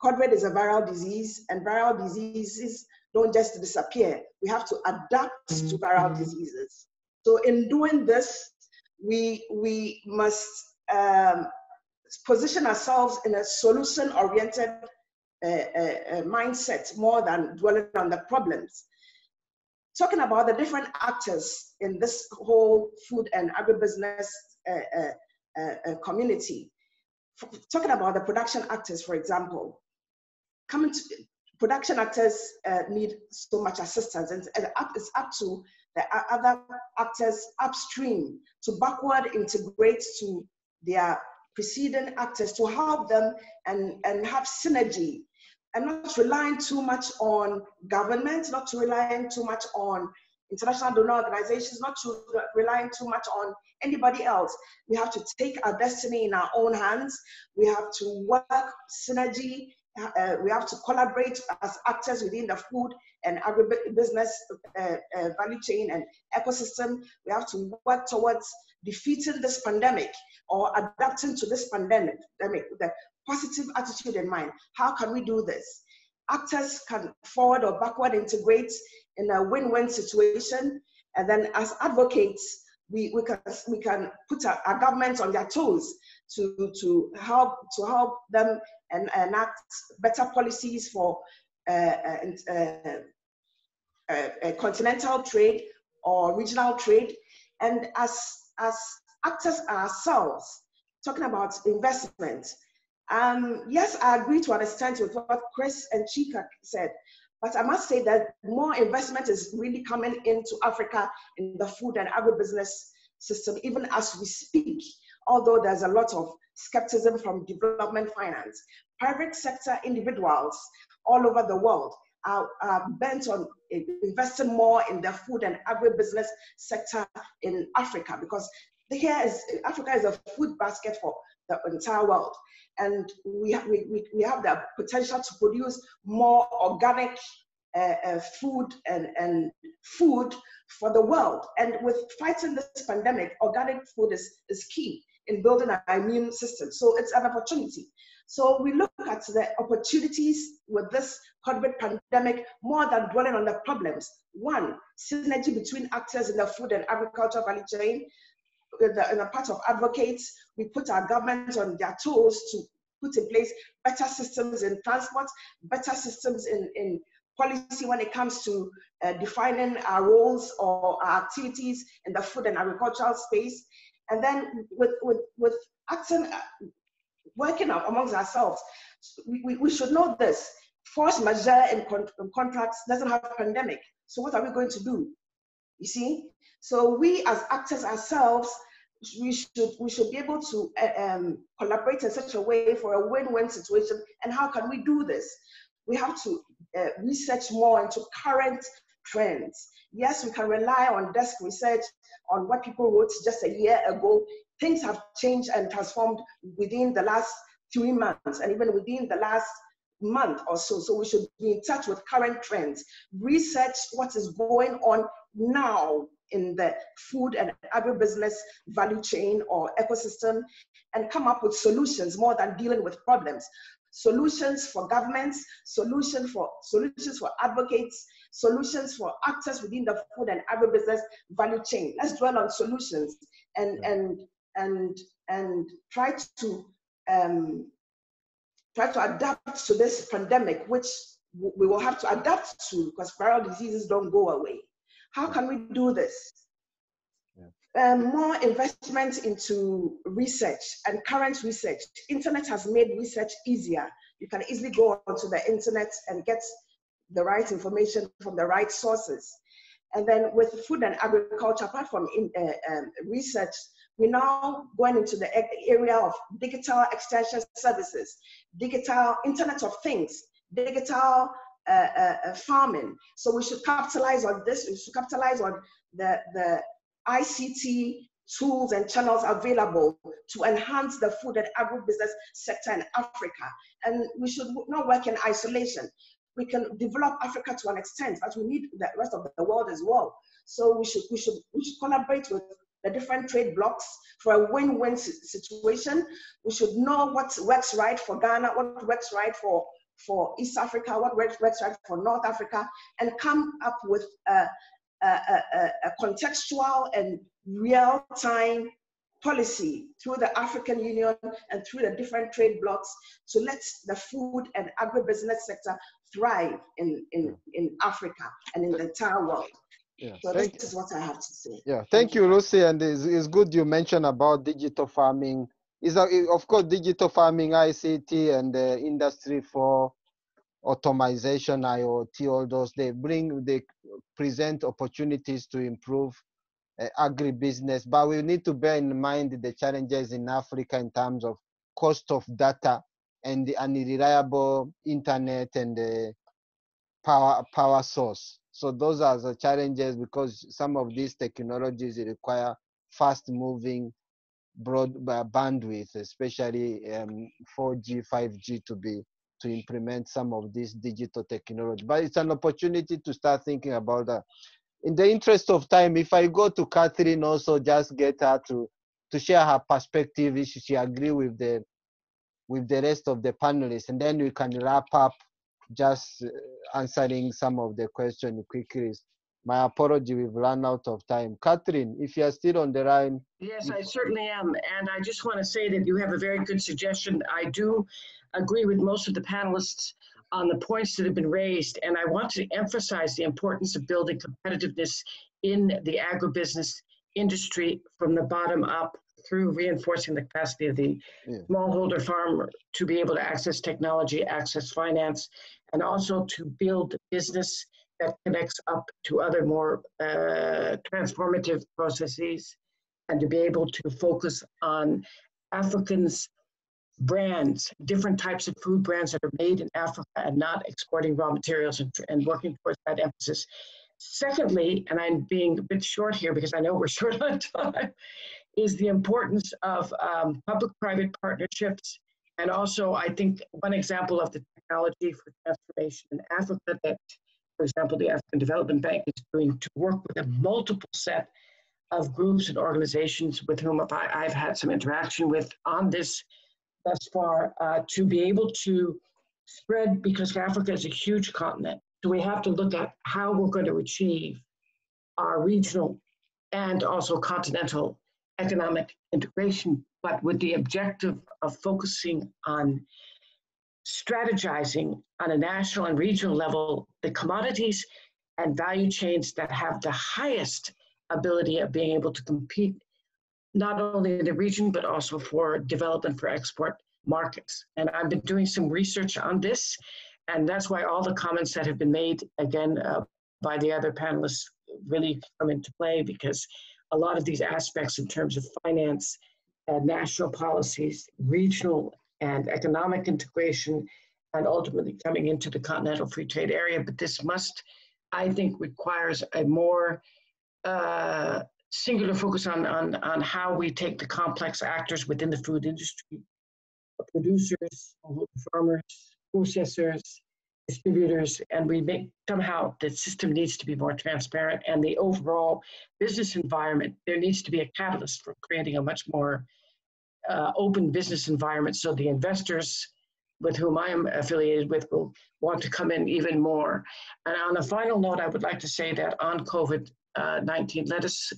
COVID is a viral disease, and viral diseases don't just disappear. We have to adapt to viral diseases. So in doing this, we must position ourselves in a solution-oriented mindset more than dwelling on the problems. Talking about the different actors in this whole food and agribusiness community. Talking about the production actors, for example, production actors need so much assistance, and it's up to the other actors upstream to backward integrate to their preceding actors to help them and have synergy, and not relying too much on government, not relying too much on international donor organizations, not to relying too much on anybody else. We have to take our destiny in our own hands. We have to work synergy. We have to collaborate as actors within the food and agribusiness value chain and ecosystem. We have to work towards defeating this pandemic or adapting to this pandemic with a positive attitude in mind. How can we do this? Actors can forward or backward integrate in a win-win situation, and then as advocates, we can put our government on their toes to help them and enact better policies for continental trade or regional trade. And as actors ourselves, talking about investment, yes, I agree to an extent with what Chris and Chika said, but I must say that more investment is really coming into Africa in the food and agribusiness system, even as we speak, although there's a lot of skepticism from development finance. Private sector individuals all over the world are bent on investing more in the food and agribusiness sector in Africa, because Africa is a food basket for the entire world. And we have the potential to produce more organic food and food for the world. And with fighting this pandemic, organic food is key in building our immune system. So it's an opportunity. So we look at the opportunities with this COVID pandemic more than dwelling on the problems. One, synergy between actors in the food and agriculture value chain. In the part of advocates, we put our government on their toes to put in place better systems in transport, better systems in policy when it comes to defining our roles or our activities in the food and agricultural space. And then with acting, working amongst ourselves, we should know this. Force majeure in contracts doesn't have a pandemic. So what are we going to do? You see? So we as actors ourselves, we should be able to collaborate in such a way for a win-win situation. And how can we do this? We have to research more into current trends. Yes, we can rely on desk research, on what people wrote just a year ago. Things have changed and transformed within the last 3 months and even within the last month or so. So we should be in touch with current trends, research what is going on now in the food and agribusiness value chain or ecosystem, and come up with solutions more than dealing with problems. Solutions for governments, solutions for advocates, solutions for actors within the food and agribusiness value chain. Let's dwell on solutions and try to adapt to this pandemic, which we will have to adapt to because viral diseases don't go away. How can we do this? More investment into research and current research. Internet has made research easier. You can easily go onto the internet and get the right information from the right sources. And then with food and agriculture, apart from research, we're now going into the area of digital extension services, digital Internet of Things, digital farming. So we should capitalize on this. We should capitalize on the ICT tools and channels available to enhance the food and agribusiness sector in Africa. And we should not work in isolation. We can develop Africa to an extent, but we need the rest of the world as well. So we should collaborate with the different trade blocks for a win-win situation. We should know what works right for Ghana, what works right for East Africa, what works right for North Africa, and come up with a contextual and real-time policy through the African Union and through the different trade blocks to let the food and agribusiness sector thrive in Africa and in the entire world. Yeah, so this is what I have to say. Yeah, thank you, Lucy. And it's good you mentioned about digital farming. Of course, digital farming, ICT, and the industry for automation, IoT, all those, they present opportunities to improve agribusiness. But we need to bear in mind the challenges in Africa in terms of cost of data and the unreliable internet and power source. So those are the challenges, because some of these technologies require fast moving broad bandwidth, especially 4G, 5G to implement some of this digital technology. But it's an opportunity to start thinking about that. In the interest of time, if I go to Catherine, also just get her to share her perspective, if she agree with the rest of the panelists, and then we can wrap up just answering some of the questions quickly. My apology, we've run out of time. Catherine, if you're still on the line. Yes, I certainly am. And I just want to say that you have a very good suggestion. I do agree with most of the panelists on the points that have been raised. And I want to emphasize the importance of building competitiveness in the agribusiness industry from the bottom up, through reinforcing the capacity of the smallholder farmer to be able to access technology, access finance, and also to build business that connects up to other more transformative processes, and to be able to focus on Africans' brands, different types of food brands that are made in Africa, and not exporting raw materials, and working towards that emphasis. Secondly, and I'm being a bit short here because I know we're short on time, is the importance of public-private partnerships. And also, I think one example of the technology for transformation in Africa that, for example, the African Development Bank is doing, to work with a multiple set of groups and organizations with whom I've had some interaction with on this thus far, to be able to spread, because Africa is a huge continent. So we have to look at how we're going to achieve our regional and also continental economic integration, but with the objective of focusing on strategizing on a national and regional level the commodities and value chains that have the highest ability of being able to compete not only in the region, but also for development for export markets. And I've been doing some research on this, and that's why all the comments that have been made, again, by the other panelists really come into play, because a lot of these aspects in terms of finance, national policies, regional and economic integration, and ultimately coming into the continental free trade area. But this must, I think, requires a more singular focus on how we take the complex actors within the food industry, producers, farmers, processors, distributors, and we make somehow the system needs to be more transparent, and the overall business environment, there needs to be a catalyst for creating a much more open business environment, so the investors with whom I am affiliated with will want to come in even more. And on a final note, I would like to say that on COVID-19, let us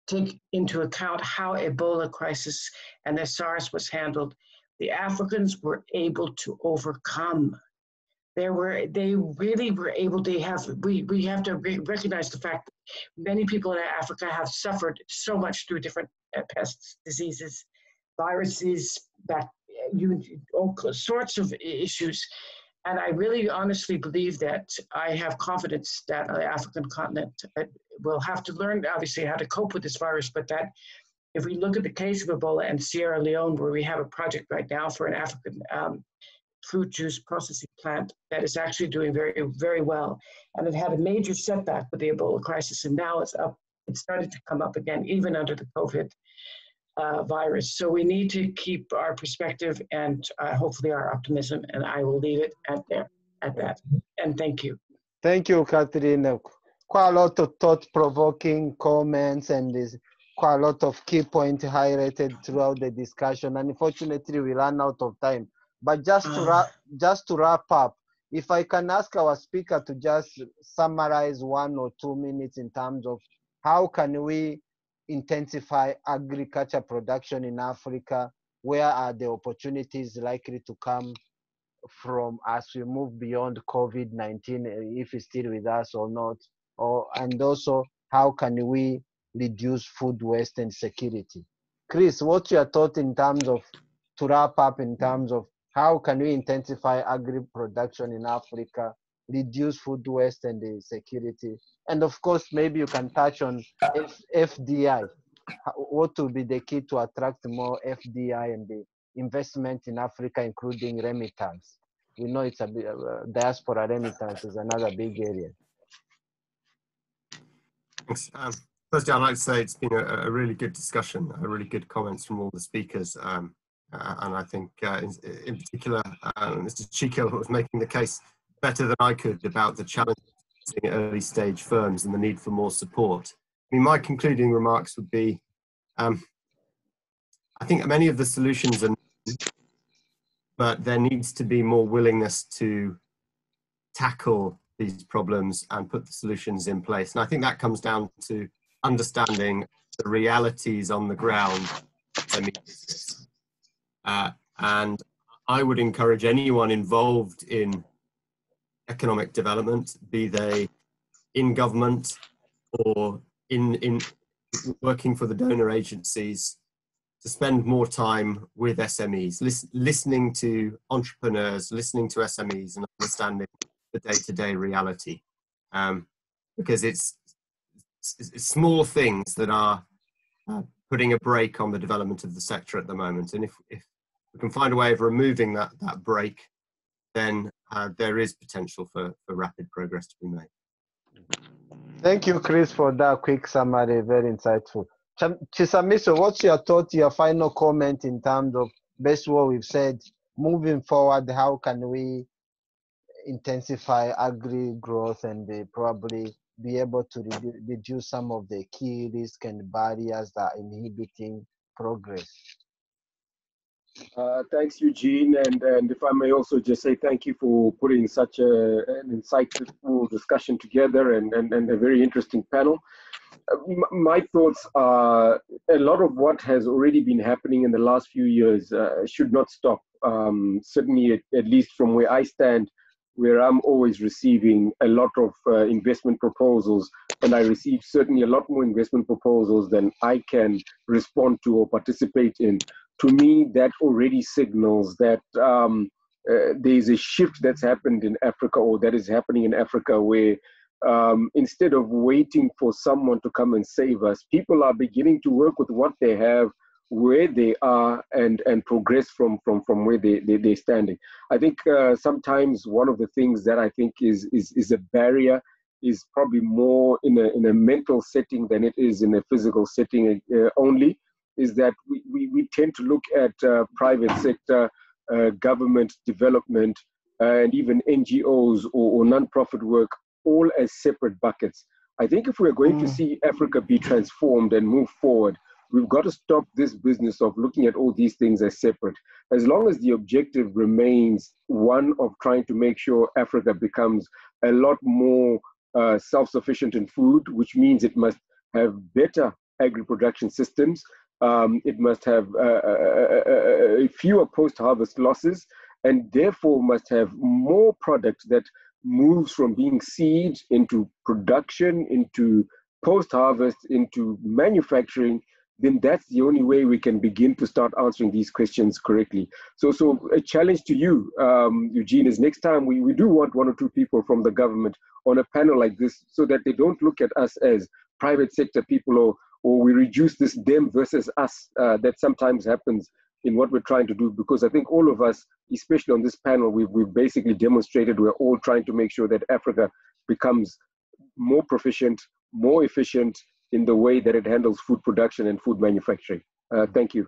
take into account how Ebola crisis and the SARS was handled. The Africans were able to overcome. We have to recognize the fact that many people in Africa have suffered so much through different pests, diseases, viruses, all sorts of issues. And I really honestly believe that I have confidence that the African continent will have to learn, obviously, how to cope with this virus, but that if we look at the case of Ebola in Sierra Leone, where we have a project right now for an African fruit juice processing plant that is actually doing very, very well. And it had a major setback with the Ebola crisis, and now it's up. It started to come up again, even under the COVID virus. So we need to keep our perspective and hopefully our optimism, and I will leave it at that. And thank you. Thank you, Catherine. Quite a lot of thought-provoking comments, and there's quite a lot of key points highlighted throughout the discussion. And unfortunately, we ran out of time. But just to wrap up, if I can ask our speaker to just summarize 1 or 2 minutes in terms of how can we intensify agriculture production in Africa, where are the opportunities likely to come from as we move beyond COVID-19, if it's still with us or not, and also how can we reduce food waste and security. Chris, what's your thought in terms of, to wrap up, in terms of how can we intensify agri production in Africa, reduce food waste and the security? And of course, maybe you can touch on FDI. What will be the key to attract more FDI and the investment in Africa, including remittance? we know it's a bit, diaspora remittance is another big area. Thanks. Firstly, I'd like to say it's been a really good discussion, really good comments from all the speakers. And I think in particular, Mr. Chico was making the case better than I could about the challenges of early stage firms and the need for more support. I mean, my concluding remarks would be, I think many of the solutions are, but there needs to be more willingness to tackle these problems and put the solutions in place. And I think that comes down to understanding the realities on the ground. And I would encourage anyone involved in economic development, be they in government or in working for the donor agencies, to spend more time with SMEs, listening to entrepreneurs, listening to SMEs and understanding the day-to-day reality. Because it's small things that are putting a brake on the development of the sector at the moment. And if we can find a way of removing that brake, then there is potential for rapid progress to be made. Thank you, Chris, for that quick summary, very insightful. Chisamiso, what's your thought, your final comment in terms of based on what we've said, moving forward, how can we intensify agri growth and probably be able to reduce some of the key risks and barriers that are inhibiting progress? Thanks, Eugene, and if I may also just say thank you for putting such an insightful discussion together and a very interesting panel. My thoughts are a lot of what has already been happening in the last few years should not stop. Certainly, at least from where I stand, where I'm always receiving a lot of investment proposals, and I receive certainly a lot more investment proposals than I can respond to or participate in. To me, that already signals that there's a shift that's happened in Africa, or that is happening in Africa, where instead of waiting for someone to come and save us, people are beginning to work with what they have, where they are, and progress from where they're standing. I think sometimes one of the things that I think is a barrier is probably more in a mental setting than it is in a physical setting only, is that we tend to look at private sector, government development, and even NGOs or non-profit work all as separate buckets. I think if we're going to see Africa be transformed and move forward, we've got to stop this business of looking at all these things as separate. As long as the objective remains one of trying to make sure Africa becomes a lot more self-sufficient in food, which means it must have better agri-production systems, it must have fewer post-harvest losses, and therefore must have more product that moves from being seed into production, into post-harvest, into manufacturing, then that's the only way we can begin to start answering these questions correctly. So a challenge to you, Eugene, is next time we do want one or two people from the government on a panel like this, so that they don't look at us as private sector people, or we reduce this them versus us that sometimes happens in what we're trying to do. Because I think all of us, especially on this panel, we've basically demonstrated we're all trying to make sure that Africa becomes more proficient, more efficient in the way that it handles food production and food manufacturing. Thank you.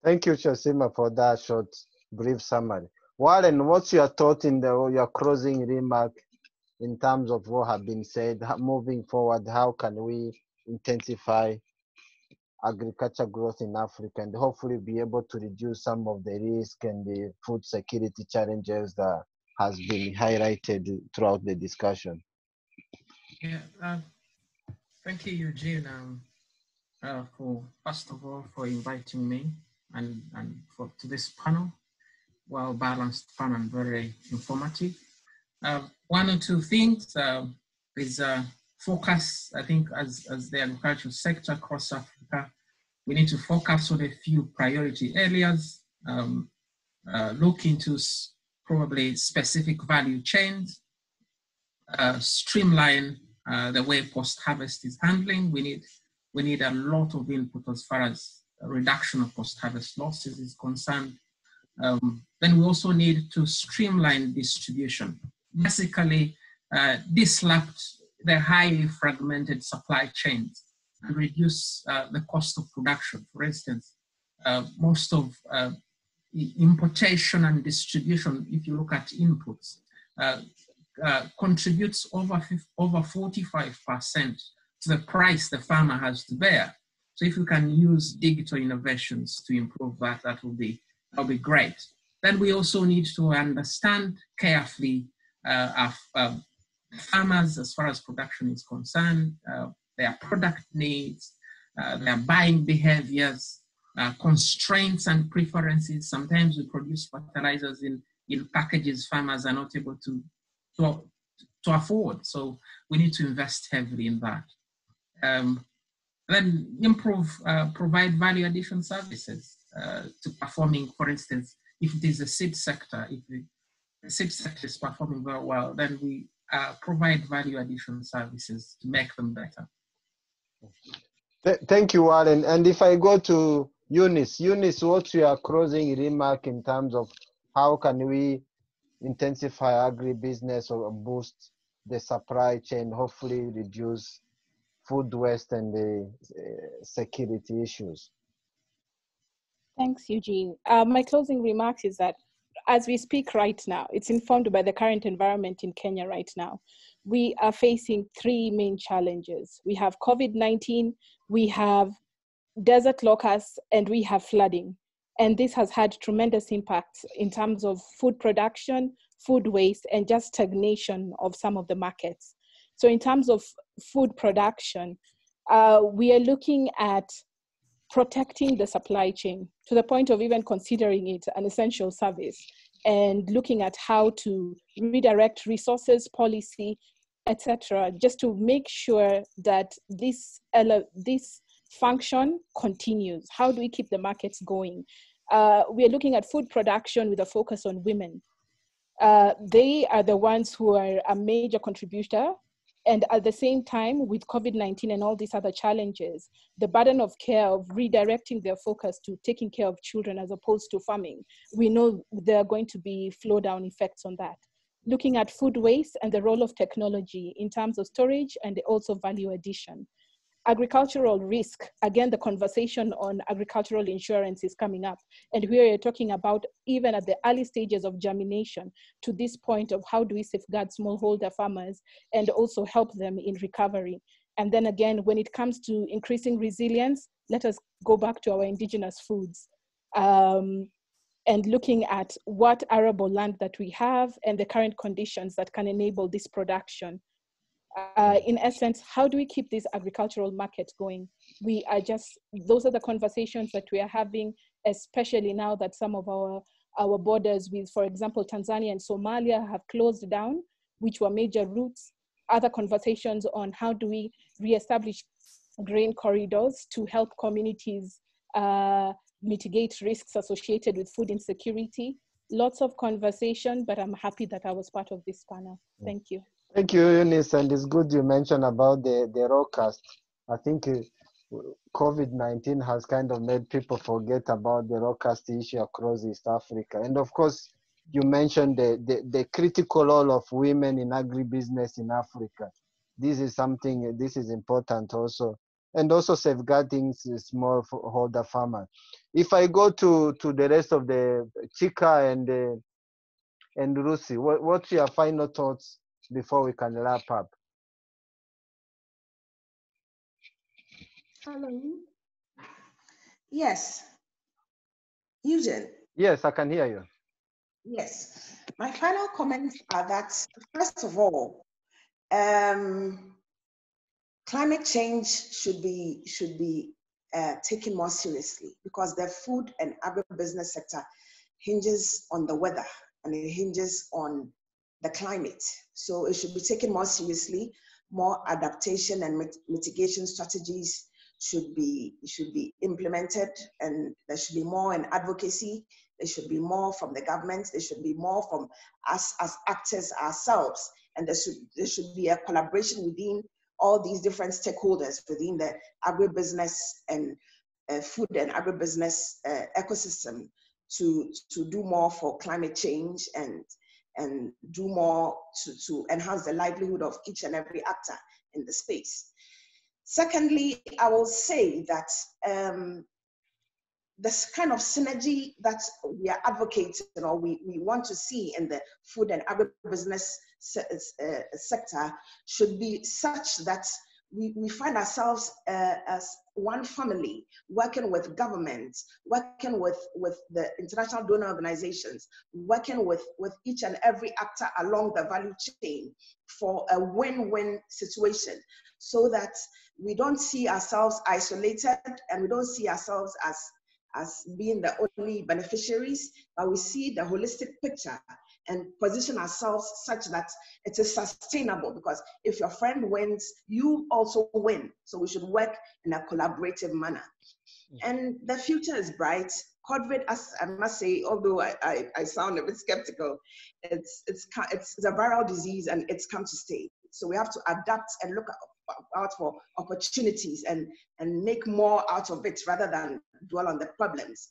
Thank you, Chasima, for that short, brief summary. Warren, what's your thought in your closing remark in terms of what have been said? Moving forward, how can we intensify agriculture growth in Africa and hopefully be able to reduce some of the risk and the food security challenges that has been highlighted throughout the discussion? Yeah, thank you, Eugene, for first of all for inviting me and to this panel. Well balanced panel and very informative. One or two things is focus. I think as the agricultural sector across Africa, we need to focus on a few priority areas. Look into probably specific value chains. Streamline the way post-harvest is handling. We need a lot of input as far as a reduction of post-harvest losses is concerned. then we also need to streamline distribution. Basically, disrupt the highly fragmented supply chains and reduce the cost of production. For instance, most of importation and distribution, if you look at inputs, contributes over 45% to the price the farmer has to bear. So if we can use digital innovations to improve that, that'll be great. Then we also need to understand carefully our farmers as far as production is concerned, their product needs, their buying behaviors, constraints and preferences. Sometimes we produce fertilizers in packages farmers are not able to afford. So we need to invest heavily in that. Then provide value addition services to performing, for instance, if it is a seed sector, if the seed sector is performing very well, then we provide value addition services to make them better. Thank you, Warren. And if I go to Eunice, what's your closing remark in terms of how can we intensify agribusiness or boost the supply chain, hopefully reduce food waste and the security issues? Thanks, Eugene. My closing remarks is that as we speak right now, it's informed by the current environment in Kenya right now. We are facing three main challenges. We have COVID-19, we have desert locusts, and we have flooding. And this has had tremendous impacts in terms of food production, food waste, and just stagnation of some of the markets. So in terms of food production, we are looking at protecting the supply chain to the point of even considering it an essential service and looking at how to redirect resources, policy, etc., just to make sure that this function continues. How do we keep the markets going? We are looking at food production with a focus on women. They are the ones who are a major contributor. And at the same time, with COVID-19 and all these other challenges, the burden of care of redirecting their focus to taking care of children as opposed to farming, we know there are going to be flow-down effects on that. Looking at food waste and the role of technology in terms of storage and also value addition. Agricultural risk, again, the conversation on agricultural insurance is coming up. And we are talking about even at the early stages of germination to this point of how do we safeguard smallholder farmers and also help them in recovery. And then again, when it comes to increasing resilience, let us go back to our indigenous foods and looking at what arable land that we have and the current conditions that can enable this production. In essence, how do we keep this agricultural market going? We are just, those are the conversations that we are having, especially now that some of our borders with, for example, Tanzania and Somalia have closed down, which were major routes. Other conversations on how do we reestablish grain corridors to help communities mitigate risks associated with food insecurity. Lots of conversation, but I'm happy that I was part of this panel. Thank you. Thank you, Eunice, and it's good you mentioned about the Rawcast. I think COVID-19 has kind of made people forget about the Rawcast issue across East Africa. And of course, you mentioned the critical role of women in agribusiness in Africa. This is something, this is important also. And also safeguarding smallholder farmers. If I go to the rest of the Chika and Lucy, what's your final thoughts before we can wrap up? Hello. Yes. Eugene. Yes, I can hear you. Yes. My final comments are that, first of all, climate change should be taken more seriously because the food and agribusiness sector hinges on the weather and it hinges on the climate. So it should be taken more seriously. More adaptation and mitigation strategies should be implemented, and there should be more in advocacy. There should be more from the government. There should be more from us as actors ourselves. And there should be a collaboration within all these different stakeholders within the agribusiness and food and agribusiness ecosystem to do more for climate change and do more to enhance the livelihood of each and every actor in the space. Secondly, I will say that this kind of synergy that we are advocating or we want to see in the food and agribusiness sector should be such that we find ourselves as one family, working with government, working with the international donor organizations, working with each and every actor along the value chain for a win-win situation, so that we don't see ourselves isolated and we don't see ourselves as being the only beneficiaries, but we see the holistic picture and position ourselves such that it is sustainable, because if your friend wins, you also win. So we should work in a collaborative manner. And the future is bright. COVID, as I must say, although I sound a bit skeptical, it's a viral disease and it's come to stay. So we have to adapt and look out for opportunities and make more out of it rather than dwell on the problems.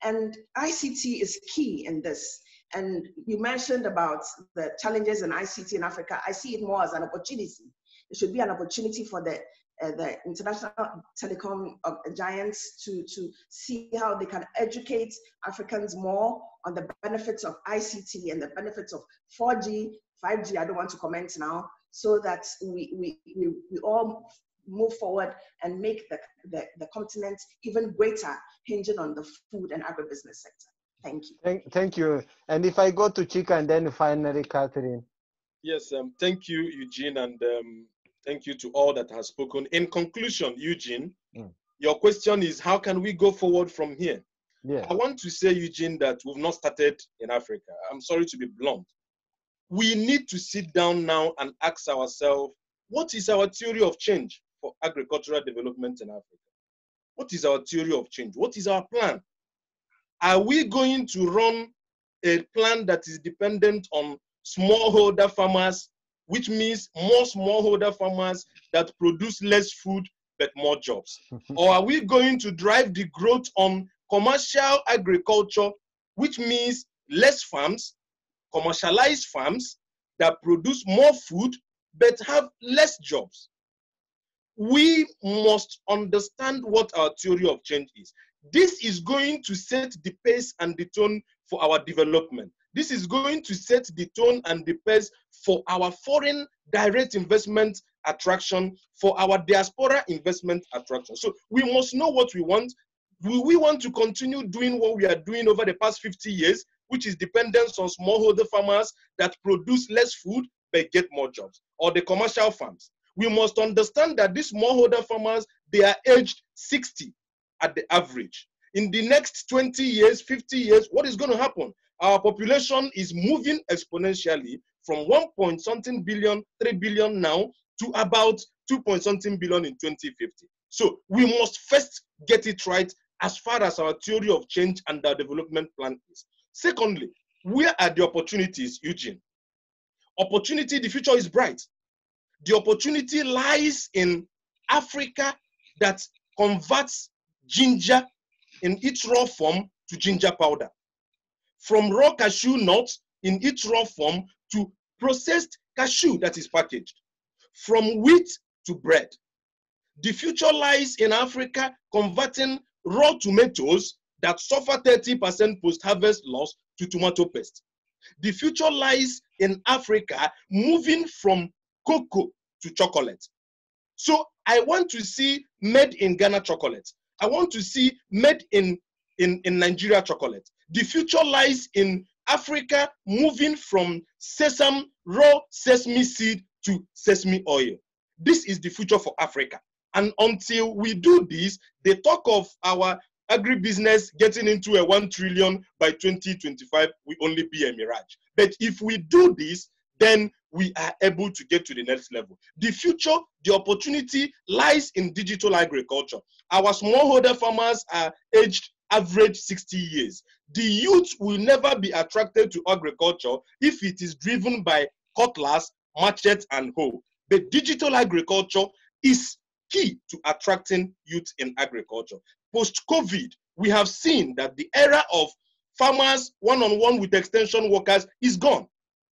And ICT is key in this. And you mentioned about the challenges in ICT in Africa. I see it more as an opportunity. It should be an opportunity for the international telecom giants to see how they can educate Africans more on the benefits of ICT and the benefits of 4G, 5G, I don't want to comment now, so that we all move forward and make the continent even greater, hinging on the food and agribusiness sector. Thank you. Thank you. And if I go to Chika and then finally Catherine. Yes, thank you, Eugene, and thank you to all that has spoken. In conclusion, Eugene, your question is, how can we go forward from here? Yeah. I want to say, Eugene, that we've not started in Africa. I'm sorry to be blunt. We need to sit down now and ask ourselves, what is our theory of change for agricultural development in Africa? What is our theory of change? What is our plan? Are we going to run a plan that is dependent on smallholder farmers, which means more smallholder farmers that produce less food but more jobs? Or are we going to drive the growth on commercial agriculture, which means less farms, commercialized farms that produce more food but have less jobs? We must understand what our theory of change is. This is going to set the pace and the tone for our development. This is going to set the tone and the pace for our foreign direct investment attraction, for our diaspora investment attraction. So we must know what we want. Do we want to continue doing what we are doing over the past 50 years, which is dependence on smallholder farmers that produce less food but get more jobs, or the commercial farms? We must understand that these smallholder farmers, they are aged 60 at the average. In the next 20 years, 50 years, what is going to happen? Our population is moving exponentially from 1.something billion, 3 billion now, to about 2.something billion in 2050. So we must first get it right as far as our theory of change and our development plan is. Secondly, where are the opportunities, Eugene? Opportunity, the future is bright. The opportunity lies in Africa that converts ginger in its raw form to ginger powder. From raw cashew nuts in its raw form to processed cashew that is packaged. From wheat to bread. The future lies in Africa converting raw tomatoes that suffer 30% post-harvest loss to tomato paste. The future lies in Africa moving from cocoa to chocolate. So I want to see made in Ghana chocolate. I want to see made in Nigeria chocolate. The future lies in Africa moving from raw sesame seed to sesame oil. This is the future for Africa. And until we do this, the talk of our agribusiness getting into a 1 trillion by 2025 will only be a mirage. But if we do this, then we are able to get to the next level. The future, the opportunity lies in digital agriculture. Our smallholder farmers are aged average 60 years. The youth will never be attracted to agriculture if it is driven by cutlass, machete, and hoe. But digital agriculture is key to attracting youth in agriculture. Post-COVID, we have seen that the era of farmers one-on-one with extension workers is gone.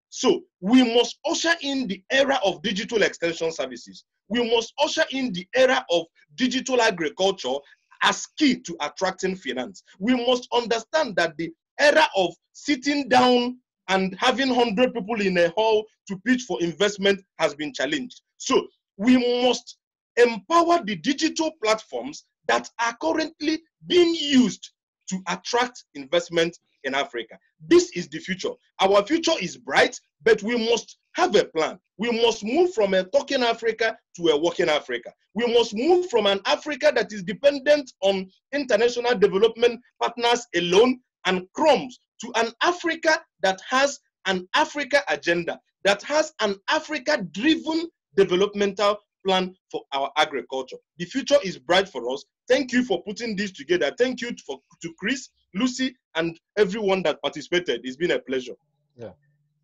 So we must usher in the era of digital extension services. We must usher in the era of digital agriculture as key to attracting finance. We must understand that the era of sitting down and having 100 people in a hall to pitch for investment has been challenged. So we must empower the digital platforms that are currently being used to attract investment in Africa. This is the future. Our future is bright, but we must have a plan. We must move from a talking Africa to a working Africa. We must move from an Africa that is dependent on international development partners alone and crumbs to an Africa that has an Africa agenda, that has an Africa-driven developmental plan for our agriculture. The future is bright for us. Thank you for putting this together. Thank you to Chris, Lucy, and everyone that participated. It's been a pleasure. Yeah.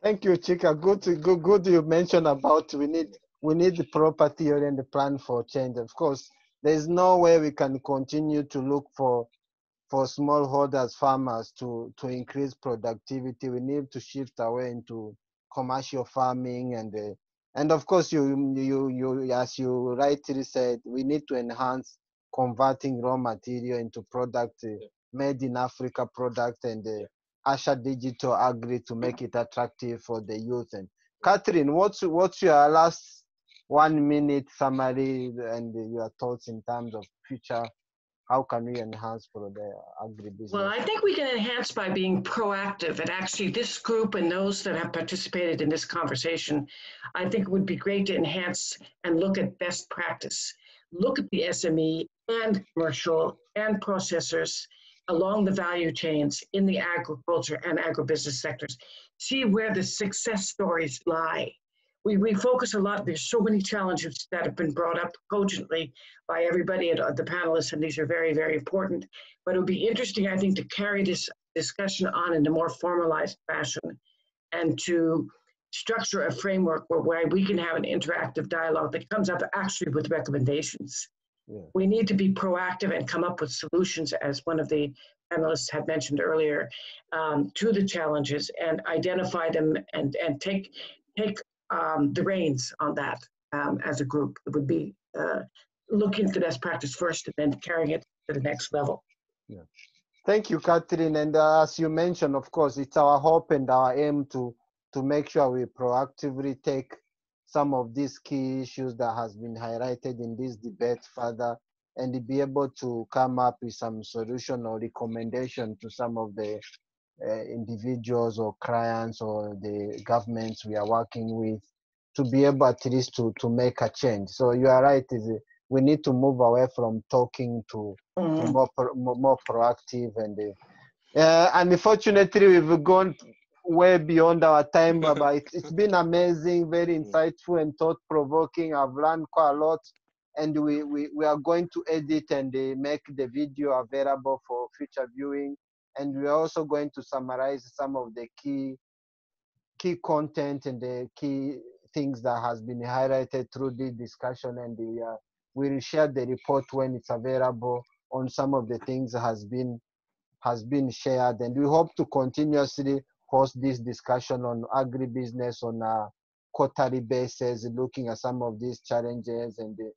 Thank you, Chika. Good you mentioned about we need the proper theory and the plan for change. Of course, there's no way we can continue to look for smallholders, farmers to increase productivity. We need to shift away into commercial farming and of course you as you rightly said, we need to enhance converting raw material into product made in Africa product and usher digital agri to make it attractive for the youth. And Catherine, what's your last 1 minute summary and your thoughts in terms of future? How can we enhance for the agribusiness? Well, I think we can enhance by being proactive. And actually, this group and those that have participated in this conversation, I think it would be great to enhance and look at best practice. Look at the SME and commercial and processors along the value chains in the agriculture and agribusiness sectors. See where the success stories lie. We focus a lot, there's so many challenges that have been brought up cogently by everybody at the panelists, and these are very, very important. But it would be interesting, I think, to carry this discussion on in a more formalized fashion and to structure a framework where we can have an interactive dialogue that comes up actually with recommendations. Yeah. We need to be proactive and come up with solutions, as one of the panelists had mentioned earlier, to the challenges and identify them and take the reins on that as a group. It would be looking at the best practice first and then carrying it to the next level. Yeah. Thank you, Catherine. And as you mentioned, of course, it's our hope and our aim to make sure we proactively take some of these key issues that has been highlighted in this debate further and be able to come up with some solution or recommendation to some of the individuals or clients or the governments we are working with to be able at least to make a change. So you are right, we need to move away from talking to more proactive and unfortunately we've gone way beyond our time, but it's been amazing, very insightful and thought-provoking. I've learned quite a lot, and we are going to edit and make the video available for future viewing. And we're also going to summarize some of the key content and the key things that has been highlighted through this discussion. And we'll share the report when it's available on some of the things that has been shared. And we hope to continuously host this discussion on agribusiness on a quarterly basis, looking at some of these challenges and the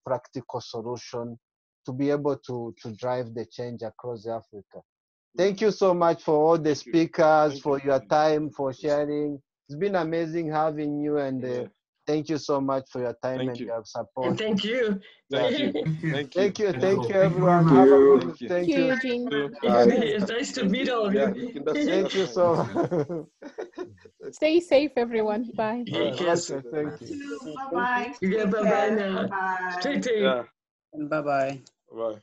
practical solution to be able to drive the change across Africa. Thank you so much for all the speakers, for your time, for sharing. It's been amazing having you, and thank you so much for your time and your support. And thank you. Thank you. Thank you, everyone. Thank you, Eugene. It's nice to meet all of you. Thank you so much. Stay safe, everyone. Bye. Yes. Thank you. Bye-bye. Yeah, bye-bye now. Bye. Stay safe. Yeah. Bye-bye. Bye.